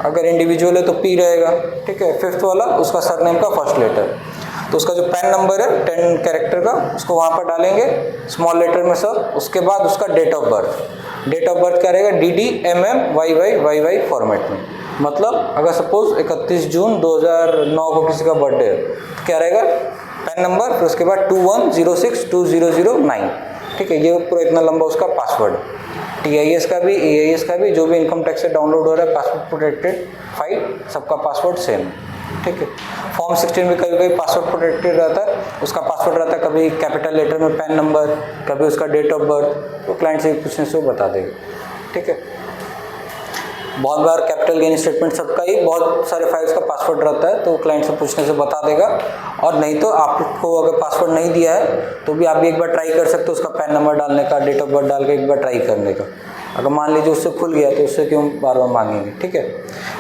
[SPEAKER 1] अगर इंडिविजुअल है तो P रहेगा, ठीक है। 5th वाला उसका सरनेम का फर्स्ट लेटर। तो उसका जो पैन नंबर है 10 कैरेक्टर का उसको वहाँ पर डालेंगे स्मॉल लेटर में सब। उसके बाद उसका डेट ऑफ बर्थ क्या रहेगा, DD MM YY फॉर्मेट में। मतलब अगर सपोज 31 जून 2009 को किसी का बर्थडे है तो क्या रहेगा, पैन नंबर, फिर उसके बाद 21062009, ठीक है। ये पूरा इतना लंबा उसका पासवर्ड। TIS का भी AIS का भी जो भी इनकम टैक्स से डाउनलोड हो रहा है पासवर्ड प्रोटेक्टेड फाइल, सबका पासवर्ड सेम, ठीक है। फॉर्म 16 में कभी कभी पासवर्ड प्रोटेक्टेड रहता है, उसका पासवर्ड रहता है कभी कैपिटल लेटर में पैन नंबर, कभी उसका डेट ऑफ बर्थ, तो क्लाइंट से पूछने से वो बता देगा, ठीक है। बहुत बार कैपिटल गेन स्टेटमेंट सबका ही बहुत सारे फाइल्स का पासवर्ड रहता है, तो क्लाइंट से पूछने से बता देगा, और नहीं तो आपको अगर पासवर्ड नहीं दिया है तो भी आप भी एक बार ट्राई कर सकते हो उसका पैन नंबर डालने का, डेट ऑफ बर्थ डाल के एक बार ट्राई करने का। अगर मान लीजिए उससे खुल गया तो उससे क्यों बार बार मांगेंगे, ठीक है।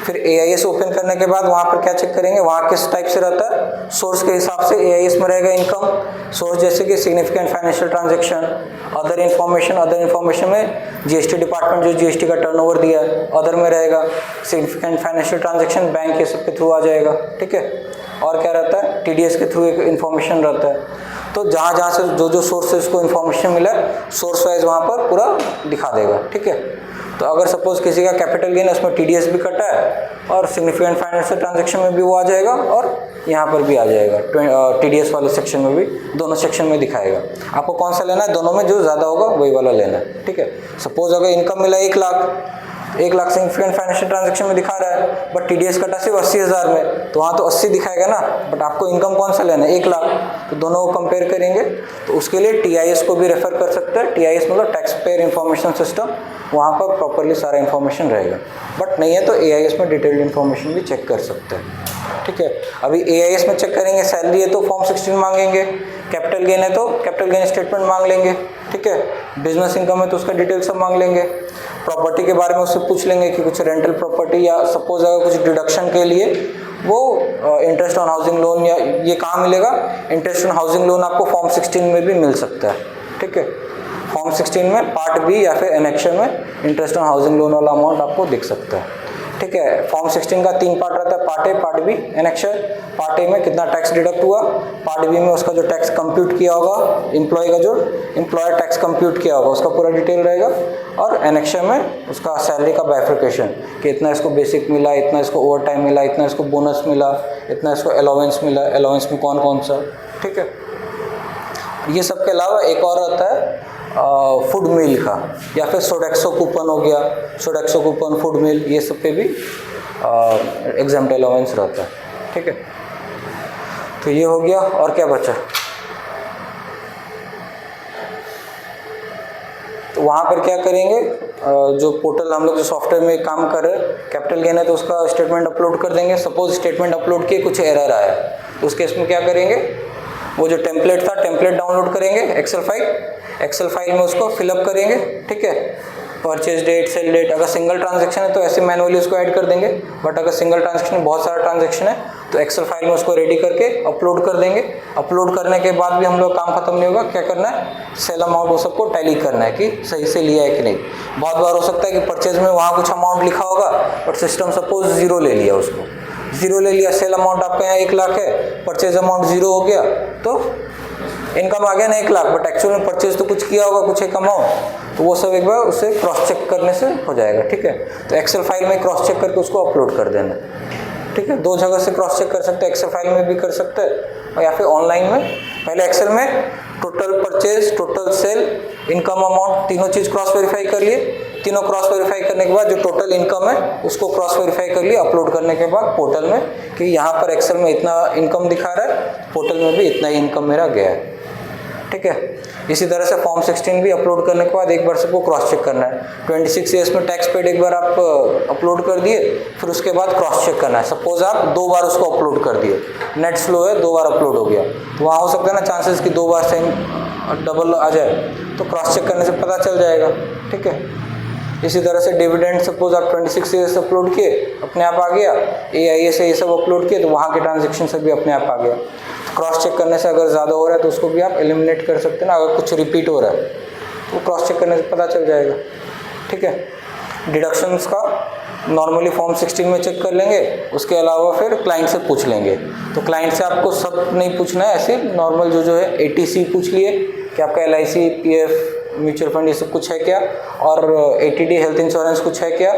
[SPEAKER 1] फिर AIS ओपन करने के बाद वहाँ पर क्या चेक करेंगे, वहाँ किस टाइप से रहता है, सोर्स के हिसाब से AIS में रहेगा इनकम सोर्स, जैसे कि significant financial transaction, other information में GST डिपार्टमेंट जो GST का टर्नओवर दिया है अदर में रहेगा, सिग्निफिकेंट फाइनेंशियल ट्रांजैक्शन बैंक के सब के थ्रू आ जाएगा, ठीक है। और क्या रहता है, TDS के थ्रू एक इन्फॉर्मेशन रहता है। तो जहाँ से जो सोर्सेज को इन्फॉर्मेशन मिला है सोर्स वाइज वहाँ पर पूरा दिखा देगा, ठीक है। तो अगर सपोज किसी का कैपिटल गेन है उसमें TDS भी कटा है और सिग्निफिकेंट फाइनेंशियल ट्रांजैक्शन में भी वो आ जाएगा और यहाँ पर भी आ जाएगा, TDS वाले सेक्शन में भी, दोनों सेक्शन में दिखाएगा। आपको कौन सा लेना है, दोनों में जो ज़्यादा होगा वही वाला लेना है, ठीक है। सपोज अगर इनकम मिला 1 लाख सिग्निफिकेंट फाइनेंशियल ट्रांजैक्शन में दिखा रहा है, बट TDS कटा सिर्फ 80,000 में, तो वहाँ तो 80 दिखाएगा ना, बट आपको इनकम कौन सा लेना है, 1 लाख, तो दोनों को कंपेयर करेंगे। तो उसके लिए TIS को भी रेफर कर सकते हैं। TIS मतलब टैक्स पेयर इंफॉर्मेशन सिस्टम, वहाँ पर प्रॉपरली सारा इन्फॉर्मेशन रहेगा। बट नहीं है तो AIS में डिटेल्ड इन्फॉर्मेशन भी चेक कर सकते हैं, ठीक है। अभी AIS में चेक करेंगे, सैलरी है तो फॉर्म 16 मांगेंगे, कैपिटल गेन है तो कैपिटल गेन स्टेटमेंट मांग लेंगे, ठीक है। बिजनेस इनकम है तो उसका डिटेल सब मांग लेंगे। प्रॉपर्टी के बारे में उससे पूछ लेंगे कि कुछ रेंटल प्रॉपर्टी, या सपोज अगर कुछ डिडक्शन के लिए वो इंटरेस्ट ऑन हाउसिंग लोन, या ये कहाँ मिलेगा, इंटरेस्ट ऑन हाउसिंग लोन आपको फॉर्म 16 में भी मिल सकता है, ठीक है। फॉर्म 16 में पार्ट बी या फिर एनेक्शन में इंटरेस्ट ऑन हाउसिंग लोन वाला अमाउंट आपको दिख सकता है, ठीक है। फॉर्म 16 का 3 पार्ट रहता है, part A, part B, annexure. Part A में कितना टैक्स डिडक्ट हुआ, पार्ट बी में उसका जो टैक्स कंप्यूट किया होगा, एम्प्लॉय का जो एम्प्लॉयर टैक्स कंप्यूट किया होगा उसका पूरा डिटेल रहेगा, और एनेक्शन में उसका सैलरी का बाइफर्केशन कि इतना इसको बेसिक मिला, इतना इसको ओवर टाइम मिला, इतना इसको बोनस मिला, इतना इसको अलाउंस मिला, अलाउंस में कौन कौन सा, ठीक है। ये सब के अलावा एक और रहता है फूड मील का, या फिर सोडेक्सो कूपन हो गया, सोडेक्सो कूपन, फूड मील, ये सब पे भी एग्जाम्प्ट अलाउंस रहता है, ठीक है। तो ये हो गया, और क्या बचा, तो वहाँ पर क्या करेंगे, जो पोर्टल हम लोग जो सॉफ्टवेयर में काम कर रहे हैं, कैपिटल गेन है तो उसका स्टेटमेंट अपलोड कर देंगे। सपोज स्टेटमेंट अपलोड किए कुछ एरर आया तो उस केस में क्या करेंगे, वो जो टेम्पलेट था टेम्पलेट डाउनलोड करेंगे, एक्सेल फाइल में उसको फिलअप करेंगे, ठीक है। परचेज डेट, सेल डेट, अगर सिंगल ट्रांजैक्शन है तो ऐसे मैनुअली उसको ऐड कर देंगे, बट अगर सिंगल ट्रांजैक्शन बहुत सारा ट्रांजैक्शन है तो एक्सेल फाइल में उसको रेडी करके अपलोड कर देंगे। अपलोड करने के बाद भी हम लोग काम खत्म नहीं होगा, क्या करना है, सेल अमाउंट वो सबको टैली करना है कि सही से लिया है कि नहीं। बहुत बार हो सकता है कि परचेज में वहाँ कुछ अमाउंट लिखा होगा बट सिस्टम सपोज 0 ले लिया, उसको 0 ले लिया, सेल अमाउंट आपका यहाँ 1 लाख है, परचेज अमाउंट 0 हो गया, तो इनकम आ गया ना 1 लाख, बट एक्चुअल में परचेज तो कुछ किया होगा, कुछ एक अमाउंट, तो वो सब एक बार उससे क्रॉस चेक करने से हो जाएगा, ठीक है। तो एक्सेल फाइल में क्रॉस चेक करके उसको अपलोड कर देना, ठीक है। 2 जगह से क्रॉस चेक कर सकते हैं, एक्सेल फाइल में भी कर सकते हैं, और या फिर ऑनलाइन में। पहले एक्सेल में total purchase, total sale, income amount, तीनों चीज़ क्रॉस वेरीफाई कर लिए। तीनों क्रॉस वेरीफाई करने के बाद जो टोटल इनकम है उसको क्रॉस वेरीफाई कर लिया, अपलोड करने के बाद पोर्टल में कि यहाँ पर एक्सेल में इतना इनकम दिखा रहा है, पोर्टल में भी इतना ही इनकम मेरा गया है, ठीक है। इसी तरह से फॉर्म 16 भी अपलोड करने के बाद एक बार सबको क्रॉस चेक करना है। 26 ईयर्स में टैक्स पेड एक बार आप अपलोड कर दिए, फिर उसके बाद क्रॉस चेक करना है। सपोज आप 2 बार उसको अपलोड कर दिए, नेट फ्लो है 2 बार अपलोड हो गया, तो वहाँ हो सकता है ना चांसेस कि 2 बार सेम डबल आ जाए, तो क्रॉस चेक करने से पता चल जाएगा, ठीक है। इसी तरह से डिविडेंड सपोज आप 26 ईयर्स अपलोड किए, अपने आप आ गया, AIS ये सब अपलोड किए तो वहाँ के ट्रांजेक्शन से भी अपने आप आ गया। क्रॉस चेक करने से अगर ज़्यादा हो रहा है तो उसको भी आप एलिमिनेट कर सकते हैं ना, अगर कुछ रिपीट हो रहा है तो क्रॉस चेक करने से पता चल जाएगा, ठीक है। डिडक्शंस का नॉर्मली फॉर्म 16 में चेक कर लेंगे, उसके अलावा फिर क्लाइंट से पूछ लेंगे। तो क्लाइंट से आपको सब नहीं पूछना है, ऐसे नॉर्मल जो है ATC पूछ लिए कि आपका LIC, PF, म्यूचुअल फंड ये सब कुछ है क्या, और ATD हेल्थ इंश्योरेंस कुछ है क्या,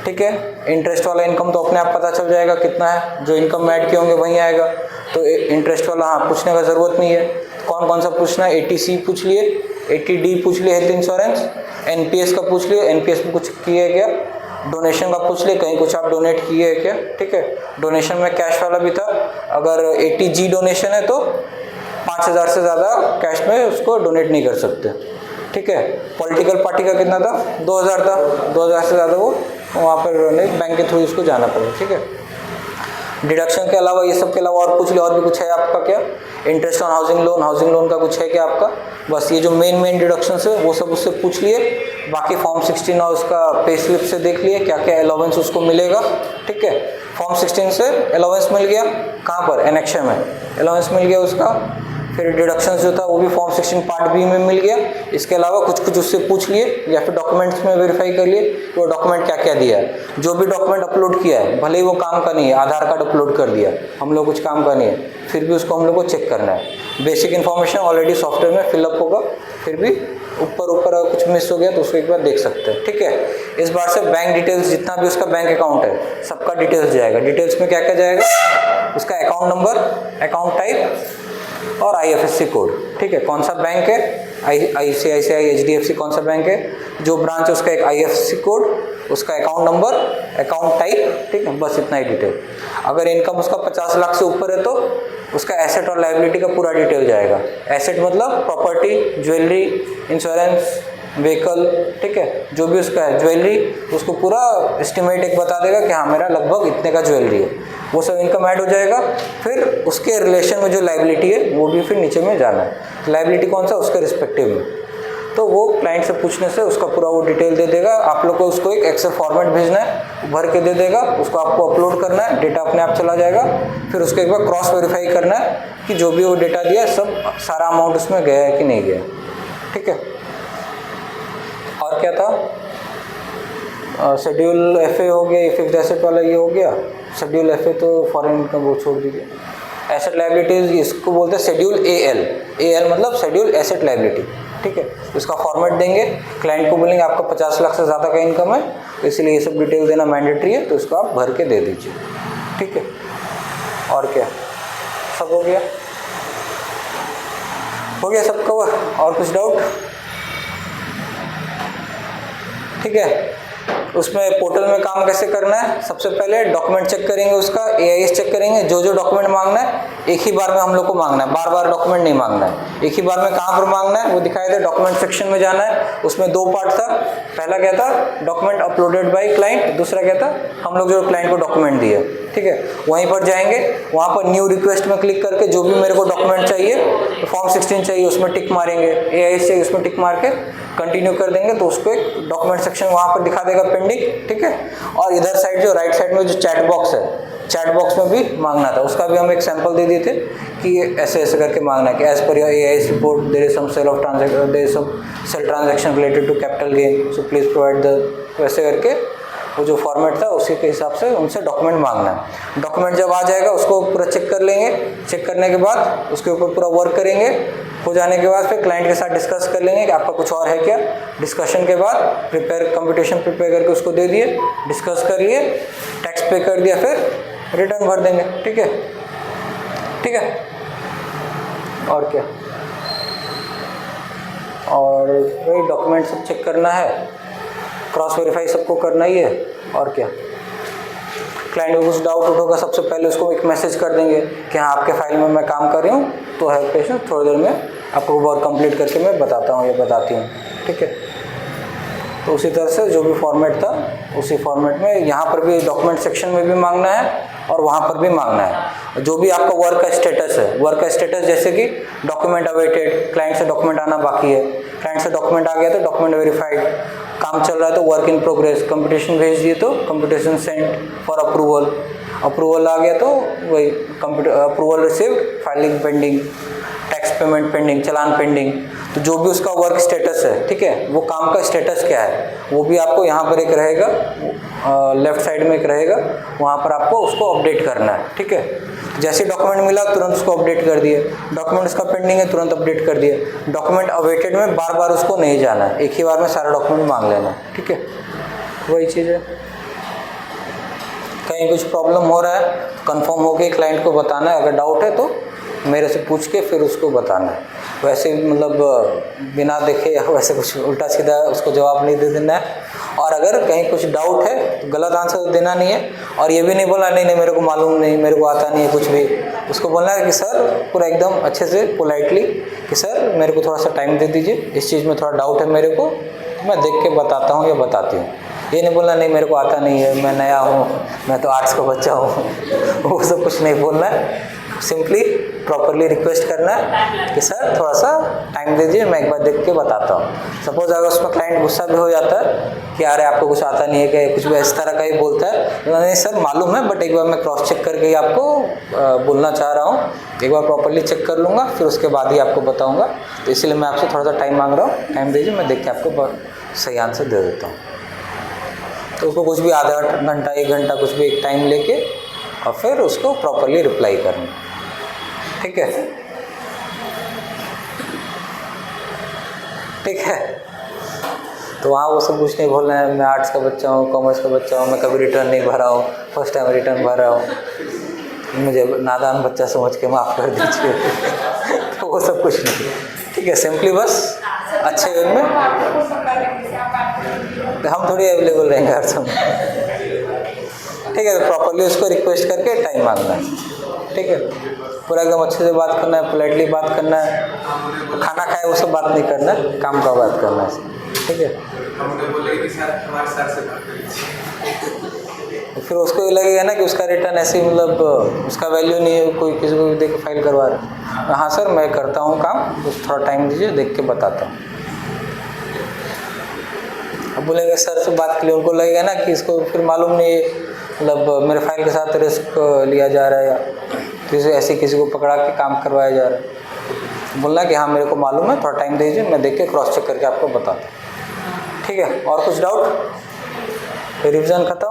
[SPEAKER 1] ठीक है। इंटरेस्ट वाला इनकम तो अपने आप पता चल जाएगा कितना है, जो इनकम ऐड किए होंगे वहीं आएगा, तो इंटरेस्ट वाला हाँ पूछने का ज़रूरत नहीं है। कौन कौन सा पूछना है, ATC पूछ लिए, ATD पूछ लिए हेल्थ इंश्योरेंस, NPS का पूछ लिए, NPS में कुछ किए क्या, डोनेशन का पूछ लिए, कहीं कुछ आप डोनेट किए है क्या, ठीक है। डोनेशन में कैश वाला भी था, अगर 80G डोनेशन है तो 5,000 से ज़्यादा कैश में उसको डोनेट नहीं कर सकते, ठीक है। पॉलिटिकल पार्टी का कितना था, 2000 था, 2000 से ज़्यादा वो वहाँ पर नहीं, बैंक के थ्रू उसको जाना पड़ेगा, ठीक है। डिडक्शन के अलावा ये सब के अलावा और पूछ लिया, और भी कुछ है आपका क्या, इंटरेस्ट ऑन हाउसिंग लोन का कुछ है क्या आपका, बस ये जो मेन डिडक्शन है वो सब उससे पूछ लिए। बाकी फॉर्म 16 और उसका पे स्लिप से देख लिए क्या क्या अलाउंस उसको मिलेगा, ठीक है। फॉर्म 16 से अलाउंस मिल गया, कहाँ पर, एनेक्शन में अलाउंस मिल गया उसका। फिर डिडक्शन जो था वो भी फॉर्म 16 पार्ट बी में मिल गया। इसके अलावा कुछ उससे पूछ लिए या फिर डॉक्यूमेंट्स में वेरीफाई कर लिए कि वो डॉक्यूमेंट क्या क्या दिया है। जो भी डॉक्यूमेंट अपलोड किया है, भले ही वो काम का नहीं है, आधार कार्ड अपलोड कर दिया, हम लोग कुछ काम का नहीं है, फिर भी उसको हम लोग को चेक करना है। बेसिक इन्फॉर्मेशन ऑलरेडी सॉफ्टवेयर में फिलअप होगा, फिर भी ऊपर कुछ मिस हो गया तो उसको एक बार देख सकते हैं, ठीक है। इस बार से बैंक डिटेल्स, जितना भी उसका बैंक अकाउंट है सबका डिटेल्स जाएगा। डिटेल्स में क्या क्या जाएगा, उसका अकाउंट नंबर, अकाउंट टाइप और IFSC कोड, ठीक है। कौन सा बैंक है, ICICI, HDFC कौन सा बैंक है, जो ब्रांच है उसका एक IFSC कोड, उसका अकाउंट नंबर, अकाउंट टाइप, ठीक है, बस इतना ही डिटेल। अगर इनकम उसका 50 लाख से ऊपर है तो उसका एसेट और लायबिलिटी का पूरा डिटेल जाएगा। एसेट मतलब प्रॉपर्टी, ज्वेलरी, इंश्योरेंस, व्हीकल, ठीक है, जो भी उसका है, ज्वेलरी, उसको पूरा एस्टिमेट एक बता देगा कि हाँ मेरा लगभग इतने का ज्वेलरी है, वो सब इनकम ऐड हो जाएगा। फिर उसके रिलेशन में जो लायबिलिटी है वो भी फिर नीचे में जाना है। लायबिलिटी कौन सा, उसके रिस्पेक्टिव में, तो वो क्लाइंट से पूछने से उसका पूरा वो डिटेल दे देगा। आप लोग को उसको एक एक्सेल फॉर्मेट भेजना है, भर के दे देगा, उसको आपको अपलोड करना है, डेटा अपने आप चला जाएगा। फिर उसको एक बार क्रॉस वेरीफाई करना है कि जो भी वो डेटा दिया सब सारा अमाउंट उसमें गया है कि नहीं गया, ठीक है। और क्या था, शेड्यूल FA हो गया, फिक्स्ड एसेट वाला ये हो गया। शेड्यूल FA तो फॉरेन इनकम, वो छोड़ दीजिए। एसेट लायबिलिटीज इसको बोलते हैं शेड्यूल AL मतलब शेड्यूल एसेट लायबिलिटी, ठीक है। उसका फॉर्मेट देंगे, क्लाइंट को बोलेंगे आपका 50 लाख से ज़्यादा का इनकम है, तो इसलिए ये सब डिटेल देना मैंडेटरी है, तो इसको आप भर के दे दीजिए, ठीक है। और क्या, सब हो गया सब कवर। और कुछ डाउट, ठीक है। उसमें पोर्टल में काम कैसे करना है, सबसे पहले डॉक्यूमेंट चेक करेंगे, उसका AIS चेक करेंगे। जो डॉक्यूमेंट मांगना है एक ही बार में हम लोग को मांगना है, बार बार डॉक्यूमेंट नहीं मांगना है, एक ही बार में कहाँ पर मांगना है वो दिखाई दे। डॉक्यूमेंट सेक्शन में जाना है, उसमें 2 पार्ट था। पहला क्या था, डॉक्यूमेंट अपलोडेड बाय क्लाइंट, दूसरा क्या था, हम लोग जो क्लाइंट को डॉक्यूमेंट दिए, ठीक है। वहीं पर जाएंगे, वहाँ पर न्यू रिक्वेस्ट में क्लिक करके जो भी मेरे को डॉक्यूमेंट चाहिए, तो फॉर्म 16 चाहिए उसमें टिक मारेंगे, AIS चाहिए उसमें टिक मार के कंटिन्यू कर देंगे, तो उसको एक डॉक्यूमेंट सेक्शन वहाँ पर दिखा देगा पेंडिंग, ठीक है। और इधर साइड जो राइट साइड में जो चैट बॉक्स है, चैट बॉक्स में भी मांगना था, उसका भी हम एक सैंपल दे दिए थे कि ऐसे ऐसे करके मांगना है कि as per your AIS report there is some sale transaction related to capital gain, so please provide the, वैसे करके वो जो फॉर्मेट था उसी के हिसाब से उनसे डॉक्यूमेंट मांगना है। डॉक्यूमेंट जब आ जाएगा उसको पूरा चेक कर लेंगे, चेक करने के बाद उसके ऊपर पूरा वर्क करेंगे। हो जाने के बाद फिर क्लाइंट के साथ डिस्कस कर लेंगे कि आपका कुछ और है क्या। डिस्कशन के बाद कंप्यूटेशन प्रिपेयर करके उसको दे दिए, डिस्कस कर लिए, टैक्स पे कर दिया, फिर रिटर्न भर देंगे, ठीक है, ठीक है। और क्या, और वही डॉक्यूमेंट सब चेक करना है, क्रॉस वेरीफाई सबको करना ही है। और क्या, क्लाइंट को कुछ डाउट होगा सबसे पहले उसको एक मैसेज कर देंगे कि हाँ आपके फाइल में मैं काम कर रही हूँ, तो है पेशेंस, थोड़ी देर में आपको वर्क कंप्लीट करके मैं बताता हूँ या बताती हूँ, ठीक है। तो उसी तरह से जो भी फॉर्मेट था उसी फॉर्मेट में यहाँ पर भी डॉक्यूमेंट सेक्शन में भी मांगना है और वहाँ पर भी मांगना है। जो भी आपका वर्क का स्टेटस है, वर्क का स्टेटस जैसे कि डॉक्यूमेंट अवेटेड, क्लाइंट से डॉक्यूमेंट आना बाकी है, क्लाइंट से डॉक्यूमेंट आ गया तो डॉक्यूमेंट वेरीफाइड, काम चल रहा है तो वर्क इन प्रोग्रेस, कंप्यूटेशन भेज दिए तो computation send for approval, approval आ गया तो वही approval received, filing pending, tax payment pending, challan pending. तो जो भी उसका वर्क स्टेटस है, ठीक है, वो काम का स्टेटस क्या है वो भी आपको यहाँ पर एक रहेगा, लेफ्ट साइड में एक रहेगा, वहाँ पर आपको उसको अपडेट करना है, ठीक है। जैसे डॉक्यूमेंट मिला तुरंत उसको अपडेट कर दिए, डॉक्यूमेंट उसका पेंडिंग है तुरंत अपडेट कर दिए। डॉक्यूमेंट अवेटेड में बार बार उसको नहीं जाना है, एक ही बार में सारा डॉक्यूमेंट मांग लेना, ठीक है, वही चीज़ है। कहीं कुछ प्रॉब्लम हो रहा है कंफर्म होके क्लाइंट को बताना है, अगर डाउट है तो मेरे से पूछ के फिर उसको बताना है। वैसे मतलब बिना देखे या वैसे कुछ उल्टा सीधा उसको जवाब नहीं दे देना है। और अगर कहीं कुछ डाउट है तो गलत आंसर देना नहीं है, और ये भी नहीं बोला नहीं मेरे को मालूम नहीं, मेरे को आता नहीं है कुछ भी, उसको बोलना है कि सर पूरा एकदम अच्छे से पोलाइटली कि सर मेरे को थोड़ा सा टाइम दे दीजिए, इस चीज़ में थोड़ा डाउट है मेरे को, मैं देख के बताता हूँ या बताती हूँ। ये नहीं बोलना नहीं मेरे को आता नहीं है, मैं नया हूँ, मैं तो आर्ट्स का बच्चा हूँ वो सब कुछ नहीं बोलना है। सिंपली प्रॉपरली रिक्वेस्ट करना है कि सर थोड़ा सा टाइम दीजिए, मैं एक बार देख के बताता हूँ। सपोज अगर उसमें क्लाइंट गुस्सा भी हो जाता है कि अरे आपको कुछ आता नहीं है क्या, कुछ भी इस तरह का ही बोलता है, तो नहीं सर मालूम है बट एक बार मैं क्रॉस चेक करके ही आपको बोलना चाह रहा हूँ, एक बार प्रॉपरली चेक कर लूँगा फिर उसके बाद ही आपको बताऊँगा, तो इसलिए मैं आपसे थोड़ा सा टाइम मांग रहा हूँ, टाइम दीजिए, मैं देख के आपको सही आंसर दे देता हूँ। तो उसको कुछ भी आधा घंटा 1 घंटा कुछ भी एक टाइम लेके और फिर उसको प्रॉपरली रिप्लाई करना, ठीक है? ठीक है, तो वहाँ वो सब कुछ नहीं बोलना है मैं आर्ट्स का बच्चा हूँ, कॉमर्स का बच्चा हूँ, मैं कभी रिटर्न नहीं भरा हूँ, फर्स्ट टाइम रिटर्न भर रहा हूँ, मुझे नादान बच्चा समझ के माफ़ कर दीजिए तो वो सब कुछ नहीं, ठीक है? सिंपली बस अच्छे वे में हम थोड़ी अवेलेबल रहेंगे हर समय, ठीक है? तो प्रॉपरली उसको रिक्वेस्ट करके टाइम मांगना है, ठीक है? पूरा एकदम अच्छे से बात करना है, पोलाइटली बात करना है, खाना खाए वो सब बात नहीं करना है, काम का बात करना है, ठीक है? तो फिर उसको ये लगेगा ना कि उसका रिटर्न ऐसे मतलब उसका वैल्यू नहीं है, कोई किसी को देख के फाइल करवा रहा है। हाँ सर मैं करता हूँ काम, कुछ थोड़ा टाइम दीजिए, देख के बताता हूँ। अब बोलेंगे सर से बात के लिए, उनको लगेगा ना कि इसको फिर मालूम नहीं है, मतलब मेरे फाइल के साथ रिस्क लिया जा रहा है या किसी ऐसे किसी को पकड़ा के काम करवाया जा रहा है। बोलना कि हाँ मेरे को मालूम है, थोड़ा टाइम दीजिए, मैं देख के क्रॉस चेक करके आपको बताता हूँ, ठीक है? और कुछ डाउट? रिविज़न खत्म?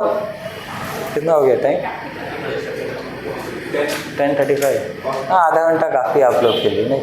[SPEAKER 1] कितना हो गया टाइम? 10:35। हाँ आधा घंटा काफ़ी आप लोग के लिए, नहीं?